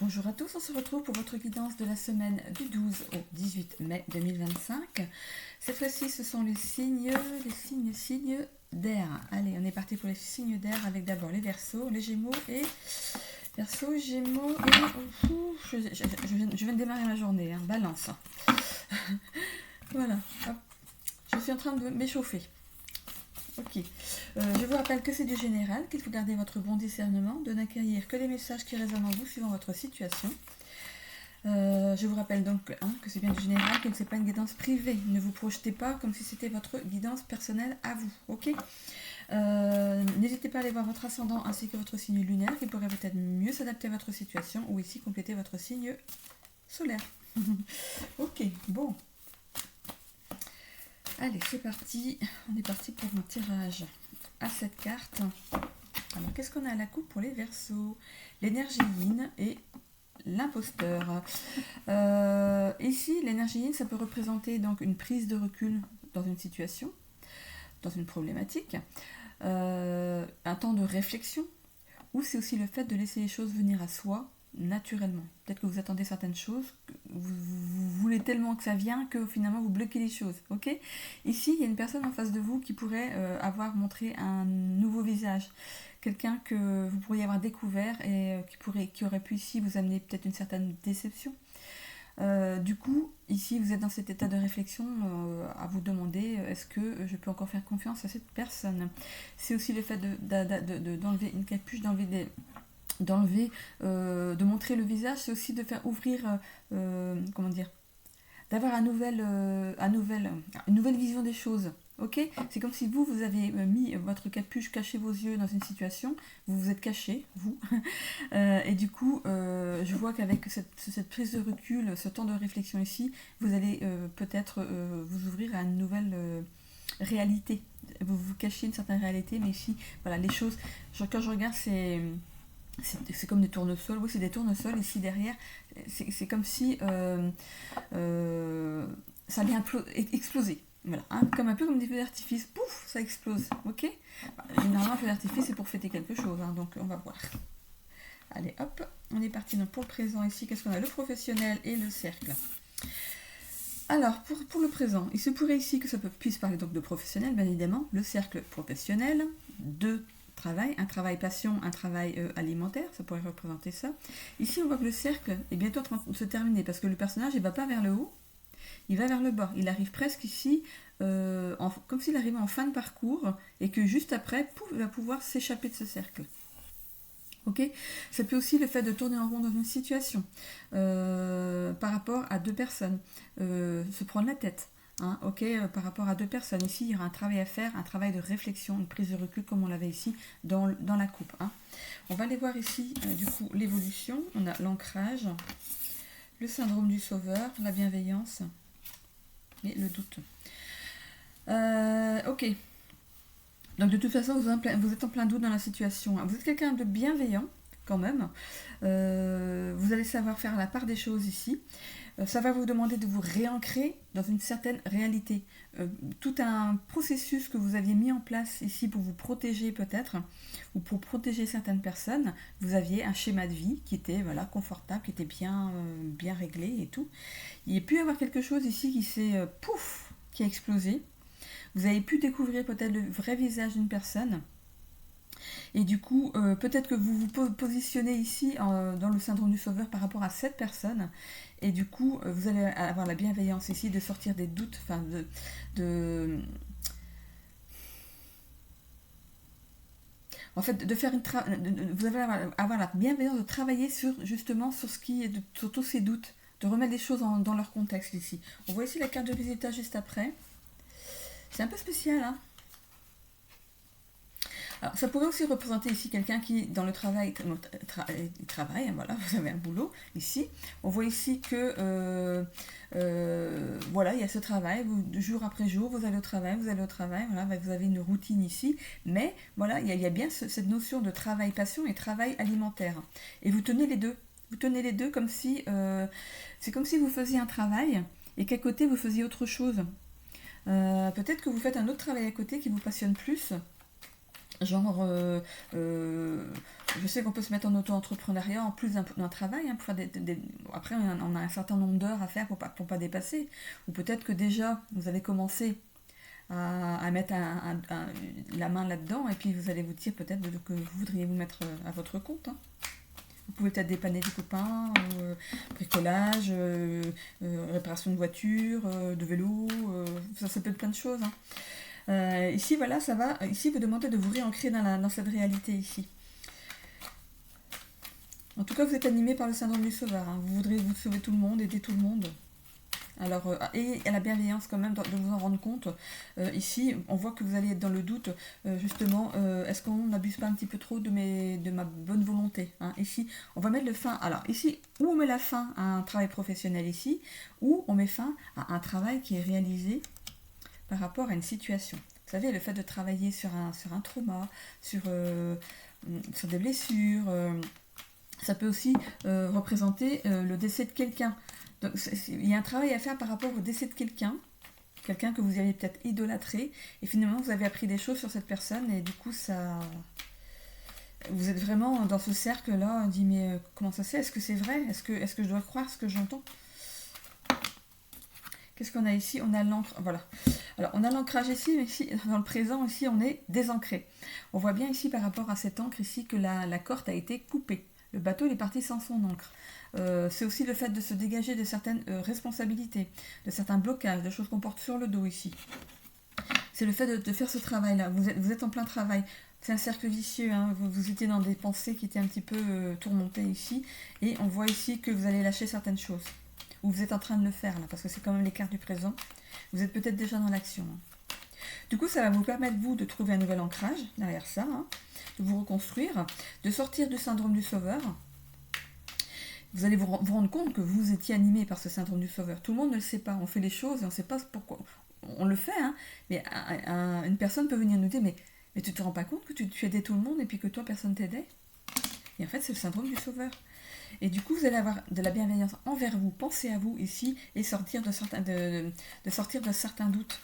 Bonjour à tous, on se retrouve pour votre guidance de la semaine du 12 au 18 mai 2025. Cette fois-ci, ce sont les signes d'air. Allez, on est parti pour les signes d'air avec d'abord les Verseaux, les Gémeaux et Verseaux, Gémeaux et je viens de démarrer ma journée, hein, Balance. Voilà, hop. Je suis en train de m'échauffer. Ok. Je vous rappelle que c'est du général, qu'il faut garder votre bon discernement, de n'accueillir que les messages qui résonnent en vous suivant votre situation. Je vous rappelle donc que c'est bien du général, que ce n'est pas une guidance privée. Ne vous projetez pas comme si c'était votre guidance personnelle à vous. Ok. N'hésitez pas à aller voir votre ascendant ainsi que votre signe lunaire qui pourrait peut-être mieux s'adapter à votre situation ou ici compléter votre signe solaire. Ok, bon. Allez, c'est parti. On est parti pour un tirage à cette carte. Alors, qu'est-ce qu'on a à la coupe pour les Verseaux? L'énergie yin et l'imposteur. Ici, l'énergie yin, ça peut représenter donc une prise de recul dans une situation, dans une problématique, un temps de réflexion, ou c'est aussi le fait de laisser les choses venir à soi naturellement. Peut-être que vous attendez certaines choses, vous voulez tellement que ça vienne que finalement vous bloquez les choses. Ok. Ici, il y a une personne en face de vous qui pourrait avoir montré un nouveau visage. Quelqu'un que vous pourriez avoir découvert et qui aurait pu ici vous amener peut-être une certaine déception. Du coup, ici, vous êtes dans cet état de réflexion à vous demander est-ce que je peux encore faire confiance à cette personne. C'est aussi le fait d'enlever une capuche, de montrer le visage, c'est aussi de faire ouvrir, comment dire, d'avoir une nouvelle vision des choses. Ok. C'est comme si vous avez mis votre capuche, caché vos yeux dans une situation, vous vous êtes caché, vous. Et du coup, je vois qu'avec cette prise de recul, ce temps de réflexion ici, vous allez peut-être vous ouvrir à une nouvelle réalité. Vous vous cachez une certaine réalité, mais ici, voilà, les choses, quand je regarde, c'est comme des tournesols, oui c'est des tournesols ici derrière, c'est comme si ça allait exploser. Voilà, hein, un peu comme des feux d'artifice, pouf, ça explose, ok. Généralement, un feu d'artifice c'est pour fêter quelque chose, hein, donc on va voir. Allez, hop, on est parti donc pour le présent ici. Qu'est-ce qu'on a? Le professionnel et le cercle. Alors, pour le présent, il se pourrait ici que ça puisse parler donc de professionnel, bien évidemment, le cercle professionnel, de travail, un travail passion, un travail alimentaire, ça pourrait représenter ça. Ici, on voit que le cercle est bientôt en train de se terminer parce que le personnage, il ne va pas vers le haut, il va vers le bas. Il arrive presque ici, comme s'il arrivait en fin de parcours et que juste après, pouf, il va pouvoir s'échapper de ce cercle. Ok. Ça peut aussi le fait de tourner en rond dans une situation par rapport à deux personnes, se prendre la tête. Hein, ok, par rapport à deux personnes. Ici, il y aura un travail à faire, un travail de réflexion, une prise de recul comme on l'avait ici dans la coupe. Hein. On va aller voir ici, du coup, l'évolution. On a l'ancrage, le syndrome du sauveur, la bienveillance et le doute. Ok. Donc de toute façon, vous êtes en plein doute dans la situation. Vous êtes quelqu'un de bienveillant quand même. Vous allez savoir faire la part des choses ici. Ça va vous demander de vous réancrer dans une certaine réalité. Tout un processus que vous aviez mis en place ici pour vous protéger peut-être, ou pour protéger certaines personnes, vous aviez un schéma de vie qui était voilà, confortable, qui était bien réglé et tout. Il y a pu y avoir quelque chose ici qui s'est pouf, qui a explosé. Vous avez pu découvrir peut-être le vrai visage d'une personne. Et du coup, peut-être que vous vous positionnez ici dans le syndrome du sauveur par rapport à cette personne. Et du coup, vous allez avoir la bienveillance ici de sortir des doutes, enfin en fait, de faire vous allez avoir la bienveillance de travailler justement sur sur tous ces doutes, de remettre les choses dans leur contexte ici. On voit ici la carte de résultat juste après. C'est un peu spécial, hein. Alors, ça pourrait aussi représenter ici quelqu'un qui, dans le travail, travaille, voilà, vous avez un boulot ici. On voit ici que, voilà, il y a ce travail, jour après jour, vous allez au travail, voilà, vous avez une routine ici. Mais, voilà, il y a bien cette notion de travail passion et travail alimentaire. Et vous tenez les deux. Vous tenez les deux comme si, c'est comme si vous faisiez un travail et qu'à côté vous faisiez autre chose. Peut-être que vous faites un autre travail à côté qui vous passionne plus. Genre, je sais qu'on peut se mettre en auto-entrepreneuriat en plus d'un travail, hein, pour faire après on a un certain nombre d'heures à faire pour pas dépasser. Ou peut-être que déjà vous allez commencer à mettre la main là-dedans et puis vous allez vous dire peut-être que vous voudriez vous mettre à votre compte, hein. Vous pouvez peut-être dépanner des copains, bricolage, réparation de voiture, de vélo, ça peut être plein de choses, hein. Ici, voilà, ça va. Ici, vous demandez de vous réancrer dans cette réalité ici. En tout cas, vous êtes animé par le syndrome du sauveur, hein. Vous voudrez vous sauver tout le monde, aider tout le monde. Alors, et à la bienveillance quand même de vous en rendre compte. Ici, on voit que vous allez être dans le doute, justement, est-ce qu'on n'abuse pas un petit peu trop de ma bonne volonté, hein. Ici, on va mettre le fin. Alors, ici, où on met la fin à un travail professionnel ici, ou on met fin à un travail qui est réalisé par rapport à une situation. Vous savez, le fait de travailler sur un trauma, sur des blessures, ça peut aussi représenter le décès de quelqu'un. Donc, il y a un travail à faire par rapport au décès de quelqu'un que vous aviez peut-être idolâtré, et finalement vous avez appris des choses sur cette personne, et du coup vous êtes vraiment dans ce cercle-là, on dit mais comment ça c'est, est-ce que c'est vrai, est-ce que je dois croire ce que j'entends? Qu'est-ce qu'on a ici? On a l'encre, voilà. Alors, on a l'ancrage ici, mais ici, dans le présent, ici, on est désancré. On voit bien ici, par rapport à cette encre ici, que la corde a été coupée. Le bateau, il est parti sans son encre. C'est aussi le fait de se dégager de certaines responsabilités, de certains blocages, de choses qu'on porte sur le dos ici. C'est le fait de faire ce travail-là. Vous êtes en plein travail. C'est un cercle vicieux, hein. Vous étiez dans des pensées qui étaient un petit peu tourmentées ici. Et on voit ici que vous allez lâcher certaines choses. Ou vous êtes en train de le faire, là, parce que c'est quand même les cartes du présent. Vous êtes peut-être déjà dans l'action, hein. Du coup, ça va vous permettre, vous, de trouver un nouvel ancrage derrière ça, hein, de vous reconstruire, de sortir du syndrome du sauveur. Vous allez vous rendre compte que vous étiez animé par ce syndrome du sauveur. Tout le monde ne le sait pas. On fait les choses et on ne sait pas pourquoi. On le fait, hein, mais une personne peut venir nous dire mais tu te rends pas compte que tu aidais tout le monde et puis que toi, personne t'aidait? Et en fait, c'est le syndrome du sauveur. Et du coup, vous allez avoir de la bienveillance envers vous, pensez à vous ici, et sortir de certains doutes.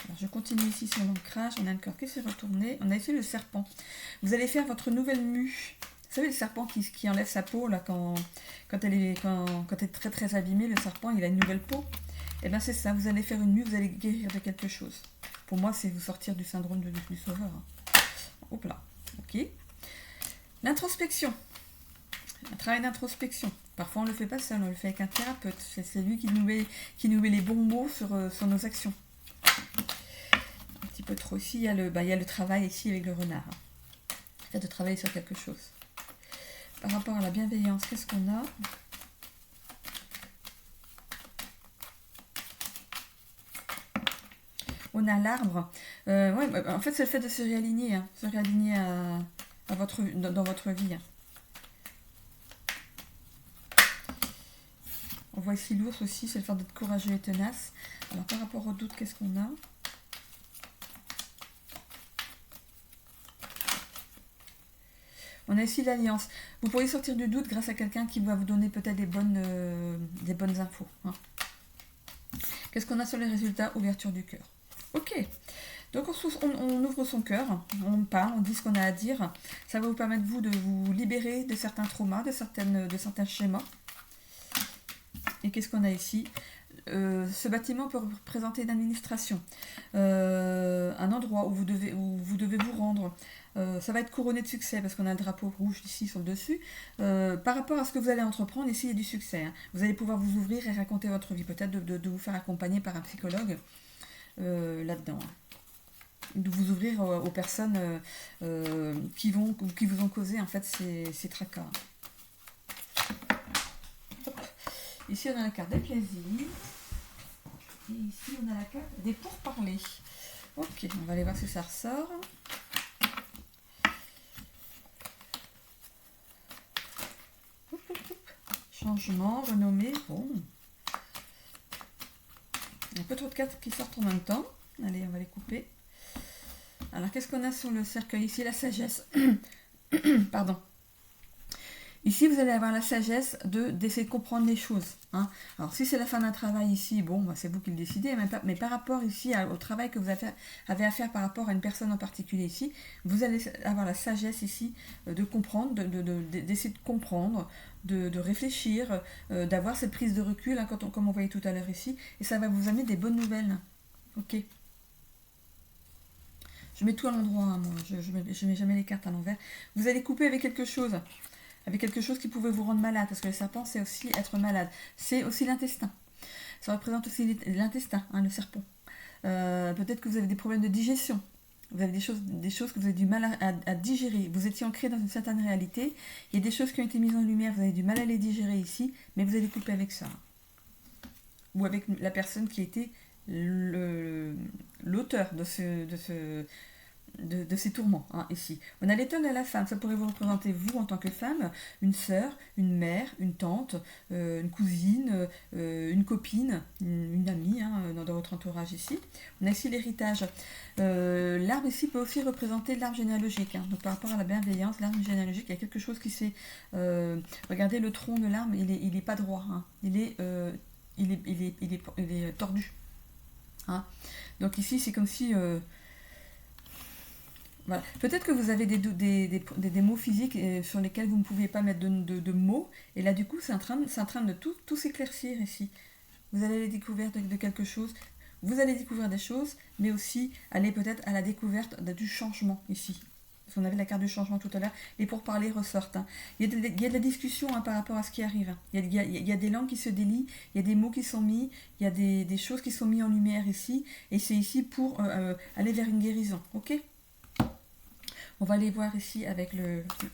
Alors, je continue ici sur l'ancrage, on a le corps qui s'est retourné, on a ici le serpent. Vous allez faire votre nouvelle mue. Vous savez, le serpent qui enlève sa peau, là, quand elle est très très abîmée, le serpent, il a une nouvelle peau. Et bien c'est ça, vous allez faire une mue, vous allez guérir de quelque chose. Pour moi, c'est vous sortir du syndrome du sauveur. Hop là, ok. L'introspection. Un travail d'introspection. Parfois on ne le fait pas seul, on le fait avec un thérapeute. C'est lui qui nous met les bons mots sur nos actions. Un petit peu trop ici, il y a le travail ici avec le renard. Le fait de travailler sur quelque chose. Par rapport à la bienveillance, qu'est-ce qu'on a? On a l'arbre. En fait, c'est le fait de se réaligner, hein, dans votre vie, hein. On voit ici l'ours aussi, c'est le fait d'être courageux et tenace. Alors par rapport au doute, qu'est-ce qu'on a? On a ici l'alliance. Vous pourriez sortir du doute grâce à quelqu'un qui va vous donner peut-être des bonnes infos, hein. Qu'est-ce qu'on a sur les résultats? Ouverture du cœur. Ok. Donc on ouvre son cœur, on parle, on dit ce qu'on a à dire. Ça va vous permettre, vous, de vous libérer de certains traumas, de certains schémas. Et qu'est-ce qu'on a ici? Ce bâtiment peut représenter une administration, un endroit où vous devez vous rendre. Ça va être couronné de succès parce qu'on a le drapeau rouge ici sur le dessus. Par rapport à ce que vous allez entreprendre, ici il y a du succès, hein. Vous allez pouvoir vous ouvrir et raconter votre vie, peut-être de vous faire accompagner par un psychologue là-dedans, hein. De vous ouvrir aux personnes qui vous ont causé en fait ces tracas. Ici, on a la carte des plaisirs. Et ici, on a la carte des pourparlers. Ok, on va aller voir si ça ressort. Changement, renommée. Bon. Il y a un peu trop de cartes qui sortent en même temps. Allez, on va les couper. Alors, qu'est-ce qu'on a sur le cercueil ici? La sagesse. Pardon. Ici, vous allez avoir la sagesse d'essayer de comprendre les choses. Hein. Alors, si c'est la fin d'un travail ici, bon, bah, c'est vous qui le décidez, mais par rapport ici au travail que vous avez à faire par rapport à une personne en particulier ici, vous allez avoir la sagesse ici de comprendre, d'essayer de comprendre, de réfléchir, d'avoir cette prise de recul, hein, comme on voyait tout à l'heure ici, et ça va vous amener des bonnes nouvelles. Ok. Je mets tout à l'endroit, hein, moi, je mets jamais les cartes à l'envers. Vous allez couper avec quelque chose. Avec quelque chose qui pouvait vous rendre malade, parce que le serpent, c'est aussi être malade. C'est aussi l'intestin. Ça représente aussi l'intestin, hein, le serpent. Peut-être que vous avez des problèmes de digestion. Vous avez des choses que vous avez du mal à digérer. Vous étiez ancré dans une certaine réalité. Il y a des choses qui ont été mises en lumière, vous avez du mal à les digérer ici, mais vous allez couper avec ça. Ou avec la personne qui était l'auteur de ces tourments, hein, ici. On a l'étoile de la femme, ça pourrait vous représenter vous en tant que femme, une sœur, une mère, une tante, une cousine, une copine, une amie, hein, dans votre entourage ici. On a ici l'héritage. L'arbre ici peut aussi représenter l'arbre généalogique, hein. Donc par rapport à la bienveillance, l'arbre généalogique, il y a quelque chose qui s'est... regardez le tronc de l'arbre, il est pas droit, hein. Il est tordu. Hein. Donc ici, c'est comme si... voilà. Peut-être que vous avez des mots physiques sur lesquels vous ne pouviez pas mettre de mots, et là du coup c'est en train de tout s'éclaircir ici. Vous allez à la découverte de quelque chose, vous allez découvrir des choses, mais aussi aller peut-être à la découverte du changement ici. Parce qu'on avait la carte du changement tout à l'heure, et pour parler ressortent. Hein. Il y a de la discussion, hein, par rapport à ce qui arrive. Il y a des langues qui se délient, il y a des mots qui sont mis, il y a des choses qui sont mises en lumière ici, et c'est ici pour aller vers une guérison. Ok ? On va aller voir ici avec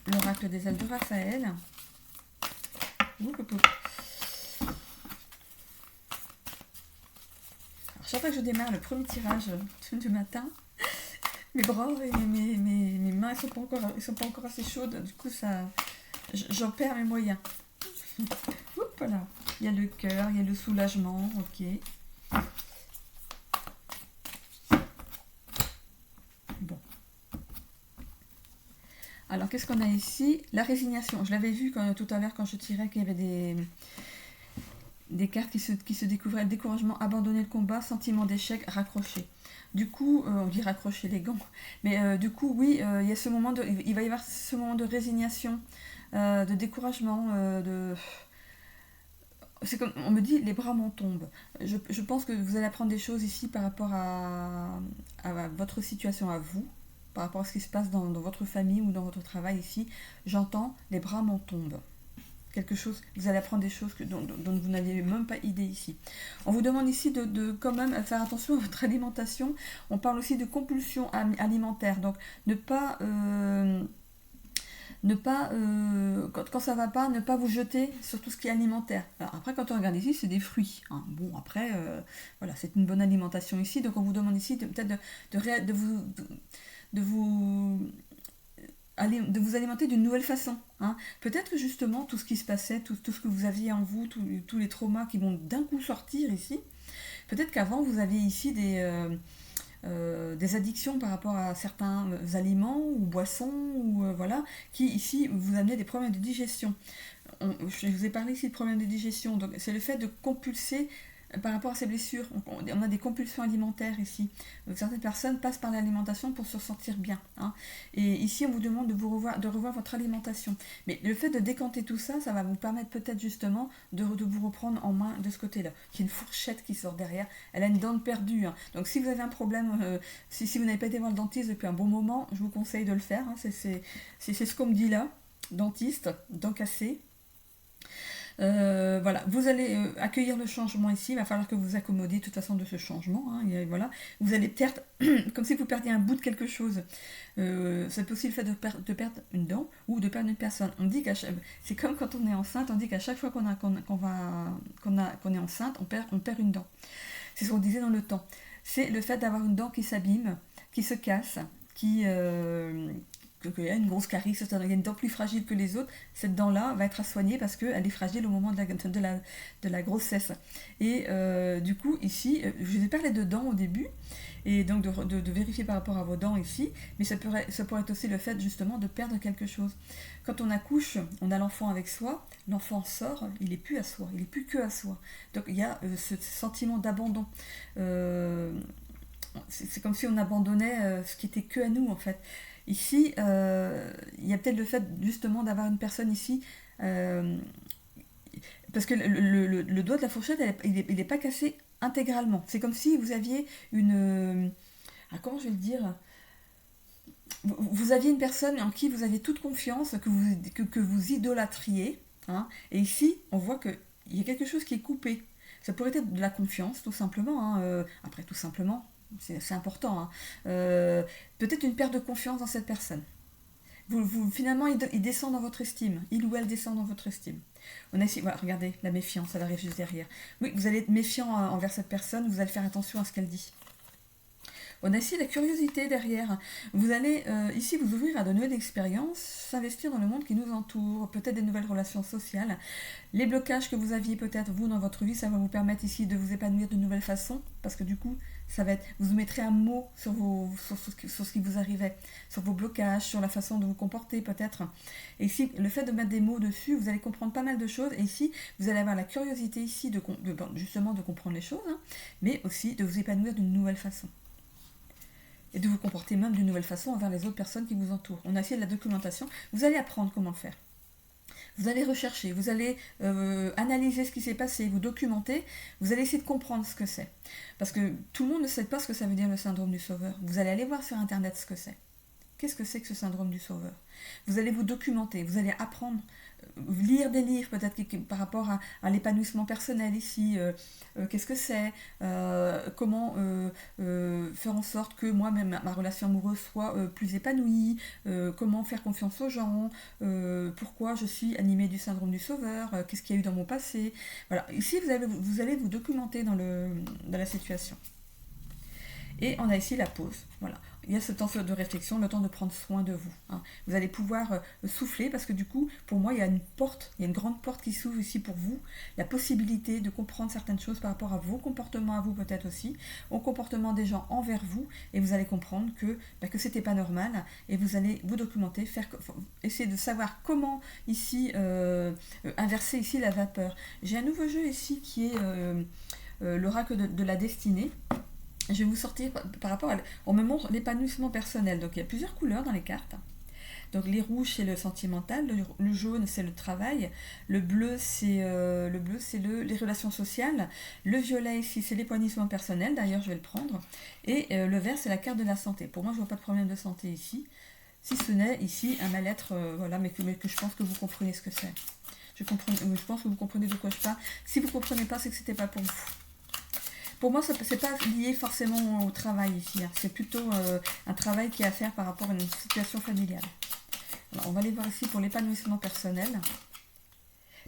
l'oracle des ailes de Raphaël. Alors, chaque fois que je démarre le premier tirage du matin, mes bras et mes mains ils sont pas encore assez chaudes. Du coup, j'en perds mes moyens. Voilà. Il y a le cœur, il y a le soulagement. Ok. Bon. Alors, qu'est-ce qu'on a ici? La résignation. Je l'avais vu tout à l'heure quand je tirais qu'il y avait des cartes qui se découvraient. Le découragement, abandonner le combat, sentiment d'échec, raccrocher. Du coup, on dit raccrocher les gants. Mais du coup, oui, il va y avoir ce moment de résignation, de découragement, c'est comme, on me dit, les bras m'en tombent. Je pense que vous allez apprendre des choses ici par rapport à votre situation à vous, par rapport à ce qui se passe dans votre famille ou dans votre travail ici. J'entends, les bras m'en tombent. Quelque chose, vous allez apprendre des choses dont vous n'aviez même pas idée ici. On vous demande ici de quand même faire attention à votre alimentation. On parle aussi de compulsion alimentaire. Donc, quand ça va pas, ne pas vous jeter sur tout ce qui est alimentaire. Alors après, quand on regarde ici, c'est des fruits. Hein. Bon, après, voilà, c'est une bonne alimentation ici. Donc on vous demande ici peut-être de vous alimenter d'une nouvelle façon. Hein. Peut-être que justement, tout ce qui se passait, tout ce que vous aviez en vous, tous les traumas qui vont d'un coup sortir ici, peut-être qu'avant, vous aviez ici des addictions par rapport à certains aliments ou boissons, ou voilà, qui ici vous amenaient des problèmes de digestion. Je vous ai parlé ici de problèmes de digestion, donc c'est le fait de compulser par rapport à ces blessures. On a des compulsions alimentaires ici. Donc, certaines personnes passent par l'alimentation pour se sentir bien. Hein. Et ici, on vous demande de revoir votre alimentation. Mais le fait de décanter tout ça, ça va vous permettre peut-être justement de vous reprendre en main de ce côté-là. Il y a une fourchette qui sort derrière. Elle a une dent perdue. Hein. Donc si vous avez un problème, si vous n'avez pas été voir le dentiste depuis un bon moment, je vous conseille de le faire. Hein. C'est ce qu'on me dit là. Dentiste, dent cassée. Voilà, vous allez accueillir le changement ici, il va falloir que vous vous accommodiez de toute façon de ce changement. Hein, et voilà. Vous allez peut-être, comme si vous perdiez un bout de quelque chose, c'est aussi le fait de perdre une dent ou de perdre une personne. On dit c'est comme quand on est enceinte, on dit qu'à chaque fois qu'on est enceinte, on perd une dent. C'est ce qu'on disait dans le temps. C'est le fait d'avoir une dent qui s'abîme, qui se casse, qu'il y a une grosse carie, il y a une dent plus fragile que les autres, cette dent-là va être à soigner parce qu'elle est fragile au moment de la grossesse. Et du coup, ici, je vous ai parlé de dents au début, et donc de vérifier par rapport à vos dents ici, mais ça pourrait être aussi le fait justement de perdre quelque chose. Quand on accouche, on a l'enfant avec soi, l'enfant sort, il n'est plus à soi, il n'est plus que à soi. Donc il y a ce sentiment d'abandon. C'est comme si on abandonnait ce qui était que à nous en fait. Ici, il y a peut-être le fait justement d'avoir une personne ici, parce que le doigt de la fourchette, il n'est pas cassé intégralement. C'est comme si vous aviez une... comment je vais le dire, vous aviez une personne en qui vous aviez toute confiance, que vous idolâtriez. Hein, et ici, on voit qu'il y a quelque chose qui est coupé. Ça pourrait être de la confiance, tout simplement. Hein, après, tout simplement, c'est important. Hein, peut-être une perte de confiance dans cette personne. Finalement, il descend dans votre estime. Il ou elle descend dans votre estime. On a ici, voilà, regardez, la méfiance, elle arrive juste derrière. Oui, vous allez être méfiant envers cette personne, vous allez faire attention à ce qu'elle dit. On a ici la curiosité derrière. Vous allez ici vous ouvrir à de nouvelles expériences, s'investir dans le monde qui nous entoure, peut-être des nouvelles relations sociales. Les blocages que vous aviez peut-être, vous, dans votre vie, ça va vous permettre ici de vous épanouir de nouvelles façons, parce que du coup, ça va être, vous mettrez un mot sur ce qui vous arrivait, sur vos blocages, sur la façon de vous comporter peut-être. Et ici, le fait de mettre des mots dessus, vous allez comprendre pas mal de choses. Et ici, vous allez avoir la curiosité ici justement de comprendre les choses, hein, mais aussi de vous épanouir d'une nouvelle façon. Et de vous comporter même d'une nouvelle façon envers les autres personnes qui vous entourent. On a essayé de la documentation. Vous allez apprendre comment le faire. Vous allez rechercher, vous allez analyser ce qui s'est passé, vous documenter, vous allez essayer de comprendre ce que c'est. Parce que tout le monde ne sait pas ce que ça veut dire le syndrome du sauveur. Vous allez aller voir sur Internet ce que c'est. Qu'est-ce que c'est que ce syndrome du sauveur? Vous allez vous documenter, vous allez apprendre, lire des livres peut-être par rapport à l'épanouissement personnel ici, qu'est-ce que c'est, comment faire en sorte que moi-même ma relation amoureuse soit plus épanouie, comment faire confiance aux gens, pourquoi je suis animée du syndrome du sauveur, qu'est-ce qu'il y a eu dans mon passé. Voilà, ici vous allez vous documenter dans la situation. Et on a ici la pause. Voilà. Il y a ce temps de réflexion, le temps de prendre soin de vous. Hein. Vous allez pouvoir souffler parce que du coup, pour moi, il y a une grande porte qui s'ouvre ici pour vous. La possibilité de comprendre certaines choses par rapport à vos comportements à vous peut-être aussi, au comportement des gens envers vous. Et vous allez comprendre que c'était pas normal. Et vous allez vous documenter, essayer de savoir comment ici inverser ici la vapeur. J'ai un nouveau jeu ici qui est l'oracle de la destinée. Je vais vous sortir par rapport on me montre l'épanouissement personnel. Donc il y a plusieurs couleurs dans les cartes. Donc les rouges c'est le sentimental, le jaune c'est le travail, le bleu c'est les relations sociales, le violet ici c'est l'épanouissement personnel, d'ailleurs je vais le prendre, et le vert c'est la carte de la santé. Pour moi je vois pas de problème de santé ici, si ce n'est ici un mal-être, voilà, mais que je pense que vous comprenez ce que c'est. Je pense que vous comprenez de quoi je parle. Si vous ne comprenez pas, c'est que c'était pas pour vous. Pour moi, ce n'est pas lié forcément au travail ici. Hein. C'est plutôt un travail qui est à faire par rapport à une situation familiale. Alors, on va aller voir ici pour l'épanouissement personnel.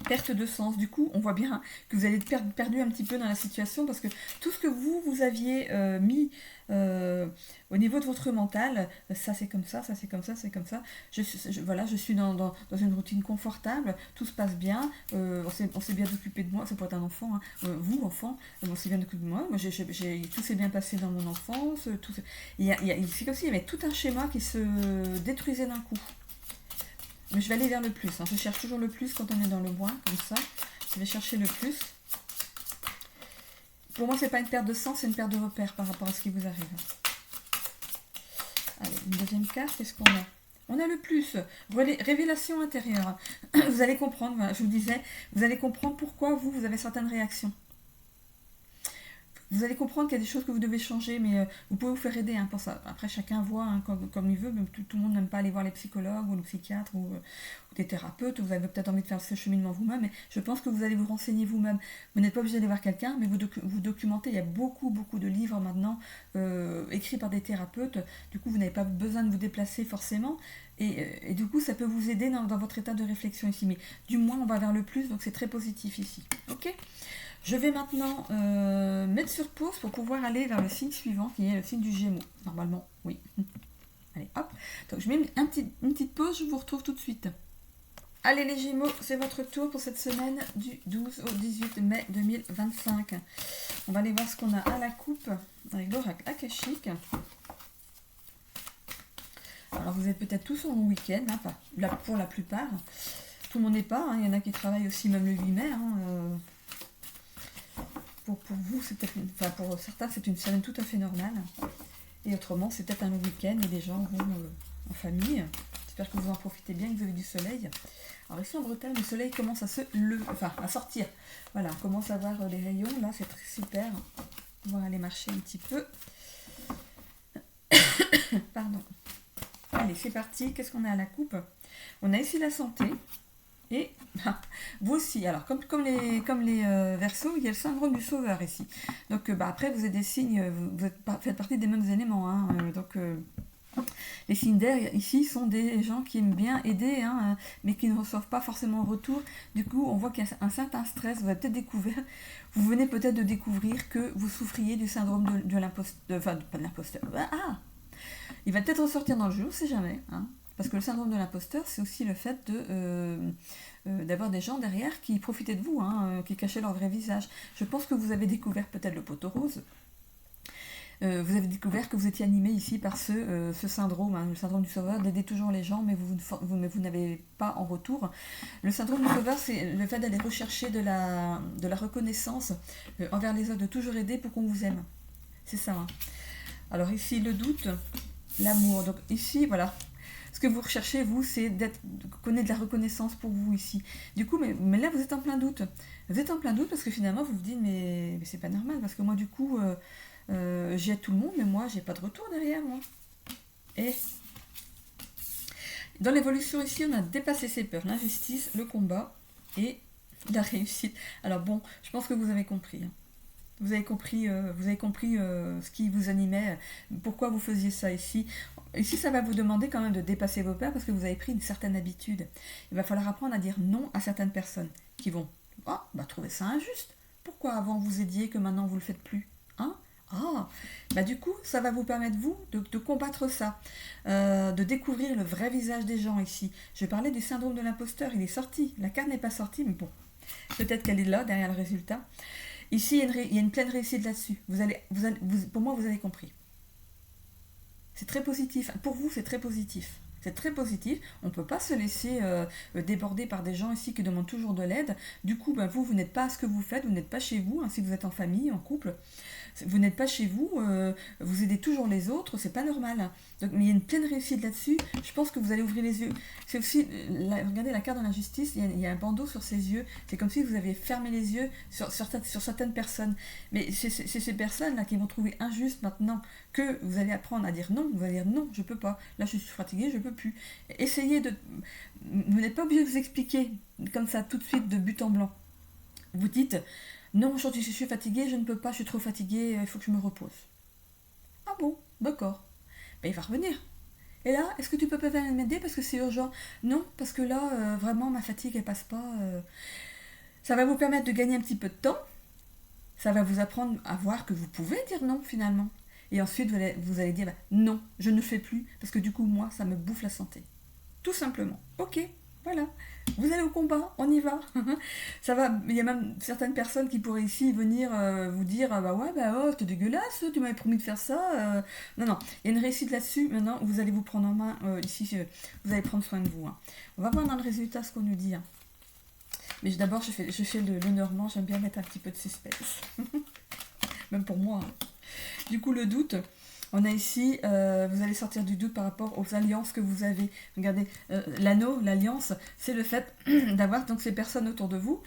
Perte de sens. Du coup, on voit bien que vous allez être perdu un petit peu dans la situation parce que tout ce que vous aviez mis au niveau de votre mental, ça c'est comme ça, ça c'est comme ça, c'est comme ça. Je suis dans une routine confortable, tout se passe bien, on s'est bien occupé de moi, c'est pour être un enfant, hein. Vous, enfant, on s'est bien occupé de moi, tout s'est bien passé dans mon enfance, c'est comme s'il y avait tout un schéma qui se détruisait d'un coup. Mais je vais aller vers le plus. Hein. Je cherche toujours le plus quand on est dans le bois, comme ça. Je vais chercher le plus. Pour moi, c'est pas une perte de sens, c'est une perte de repère par rapport à ce qui vous arrive. Allez, une deuxième carte, qu'est-ce qu'on a? On a le plus. Révélation intérieure. Vous allez comprendre, voilà, je vous disais, vous allez comprendre pourquoi vous avez certaines réactions. Vous allez comprendre qu'il y a des choses que vous devez changer, mais vous pouvez vous faire aider pour ça. Après, chacun voit hein, comme il veut, mais tout le monde n'aime pas aller voir les psychologues ou les psychiatres ou des thérapeutes. Vous avez peut-être envie de faire ce cheminement vous-même, mais je pense que vous allez vous renseigner vous-même. Vous n'êtes pas obligé d'aller voir quelqu'un, mais vous documentez. Il y a beaucoup de livres maintenant écrits par des thérapeutes. Du coup, vous n'avez pas besoin de vous déplacer forcément. Et du coup, ça peut vous aider dans votre état de réflexion ici. Mais du moins, on va vers le plus, donc c'est très positif ici. Ok ? Je vais maintenant mettre sur pause pour pouvoir aller vers le signe suivant, qui est le signe du Gémeaux. Normalement, oui. Allez, hop. Donc, je mets une petite pause, je vous retrouve tout de suite. Allez les Gémeaux, c'est votre tour pour cette semaine du 12 au 18 mai 2025. On va aller voir ce qu'on a à la coupe avec l'oracle akashique. Alors vous êtes peut-être tous en week-end, hein, pour la plupart. Tout le monde n'est pas, hein, il y en a qui travaillent aussi même le 8 mai. Hein, pour vous, pour certains, c'est une semaine tout à fait normale. Et autrement, c'est peut-être un long week-end et les gens vont en famille. J'espère que vous en profitez bien, que vous avez du soleil. Alors ici en Bretagne, le soleil commence à à sortir. Voilà, on commence à voir les rayons. Là, c'est très super. On va aller marcher un petit peu. Pardon. Allez, c'est parti. Qu'est-ce qu'on a à la coupe? On a ici la santé. Et vous aussi. Alors, comme les Verseaux, il y a le syndrome du sauveur ici. Donc, après, vous êtes des signes, vous faites partie des mêmes éléments. Hein, les signes d'air ici sont des gens qui aiment bien aider, hein, mais qui ne reçoivent pas forcément en retour. Du coup, on voit qu'il y a un certain stress. Vous avez peut-être découvert, vous venez peut-être de découvrir que vous souffriez du syndrome de l'imposteur. Enfin, pas de l'imposteur. Ah, il va peut-être ressortir dans le jeu, on ne sait jamais. Hein, parce que le syndrome de l'imposteur, c'est aussi le fait d'avoir des gens derrière qui profitaient de vous, hein, qui cachaient leur vrai visage. Je pense que vous avez découvert peut-être le poteau rose. Vous avez découvert que vous étiez animé ici par ce syndrome, hein, le syndrome du sauveur, d'aider toujours les gens, mais vous n'avez pas en retour. Le syndrome du sauveur, c'est le fait d'aller rechercher de la reconnaissance envers les autres, de toujours aider pour qu'on vous aime. C'est ça. Hein. Alors ici, le doute, l'amour. Donc ici, voilà. Ce que vous recherchez, vous, c'est de connaître de la reconnaissance pour vous ici. Du coup, mais là, vous êtes en plein doute. Vous êtes en plein doute parce que finalement, vous vous dites, mais c'est pas normal, parce que moi, du coup... j'aide tout le monde, mais moi, j'ai pas de retour derrière moi. Et dans l'évolution ici, on a dépassé ses peurs, l'injustice, le combat et la réussite. Alors bon, je pense que vous avez compris. Hein. Vous avez compris ce qui vous animait, pourquoi vous faisiez ça ici. Ici, ça va vous demander quand même de dépasser vos peurs parce que vous avez pris une certaine habitude. Il va falloir apprendre à dire non à certaines personnes qui vont trouver ça injuste. Pourquoi avant vous aidiez que maintenant vous le faites plus, hein? Du coup, ça va vous permettre, vous, de combattre ça, de découvrir le vrai visage des gens ici. Je vais parler du syndrome de l'imposteur, il est sorti. La carte n'est pas sortie, mais bon, peut-être qu'elle est là, derrière le résultat. Ici, il y a une pleine réussite là-dessus. Pour moi, vous avez compris. C'est très positif. Pour vous, c'est très positif. C'est très positif. On ne peut pas se laisser déborder par des gens ici qui demandent toujours de l'aide. Du coup, vous n'êtes pas à ce que vous faites, vous n'êtes pas chez vous, hein, si vous êtes en famille, en couple. Vous n'êtes pas chez vous, vous aidez toujours les autres, c'est pas normal. Donc, mais il y a une pleine réussite là-dessus. Je pense que vous allez ouvrir les yeux. C'est aussi, regardez la carte de l'injustice, il y a un bandeau sur ses yeux. C'est comme si vous aviez fermé les yeux sur certaines personnes. Mais c'est ces personnes-là qui vont trouver injuste maintenant que vous allez apprendre à dire non. Vous allez dire non, je peux pas. Là, je suis fatiguée, je peux plus. Essayez de... Vous n'êtes pas obligé de vous expliquer comme ça tout de suite de but en blanc. Vous dites... Non, aujourd'hui je suis fatiguée, je ne peux pas, je suis trop fatiguée, il faut que je me repose. Ah bon, d'accord. Il va revenir. Et là, est-ce que tu peux pas venir m'aider parce que c'est urgent? Non, parce que là, vraiment, ma fatigue, elle passe pas. Ça va vous permettre de gagner un petit peu de temps. Ça va vous apprendre à voir que vous pouvez dire non, finalement. Et ensuite, vous allez dire, non, je ne fais plus, parce que du coup, moi, ça me bouffe la santé. Tout simplement. Ok, voilà. Vous allez au combat, on y va. Ça va, il y a même certaines personnes qui pourraient ici venir vous dire c'est dégueulasse, tu m'avais promis de faire ça. Non, il y a une réussite là-dessus. Maintenant, vous allez vous prendre en main ici, vous allez prendre soin de vous. Hein. On va voir dans le résultat ce qu'on nous dit. Hein. Mais d'abord, je fais le Normand, j'aime bien mettre un petit peu de suspense. Même pour moi. Hein. Du coup, le doute. On a ici, vous allez sortir du doute par rapport aux alliances que vous avez. Regardez, l'anneau, l'alliance, c'est le fait d'avoir donc ces personnes autour de vous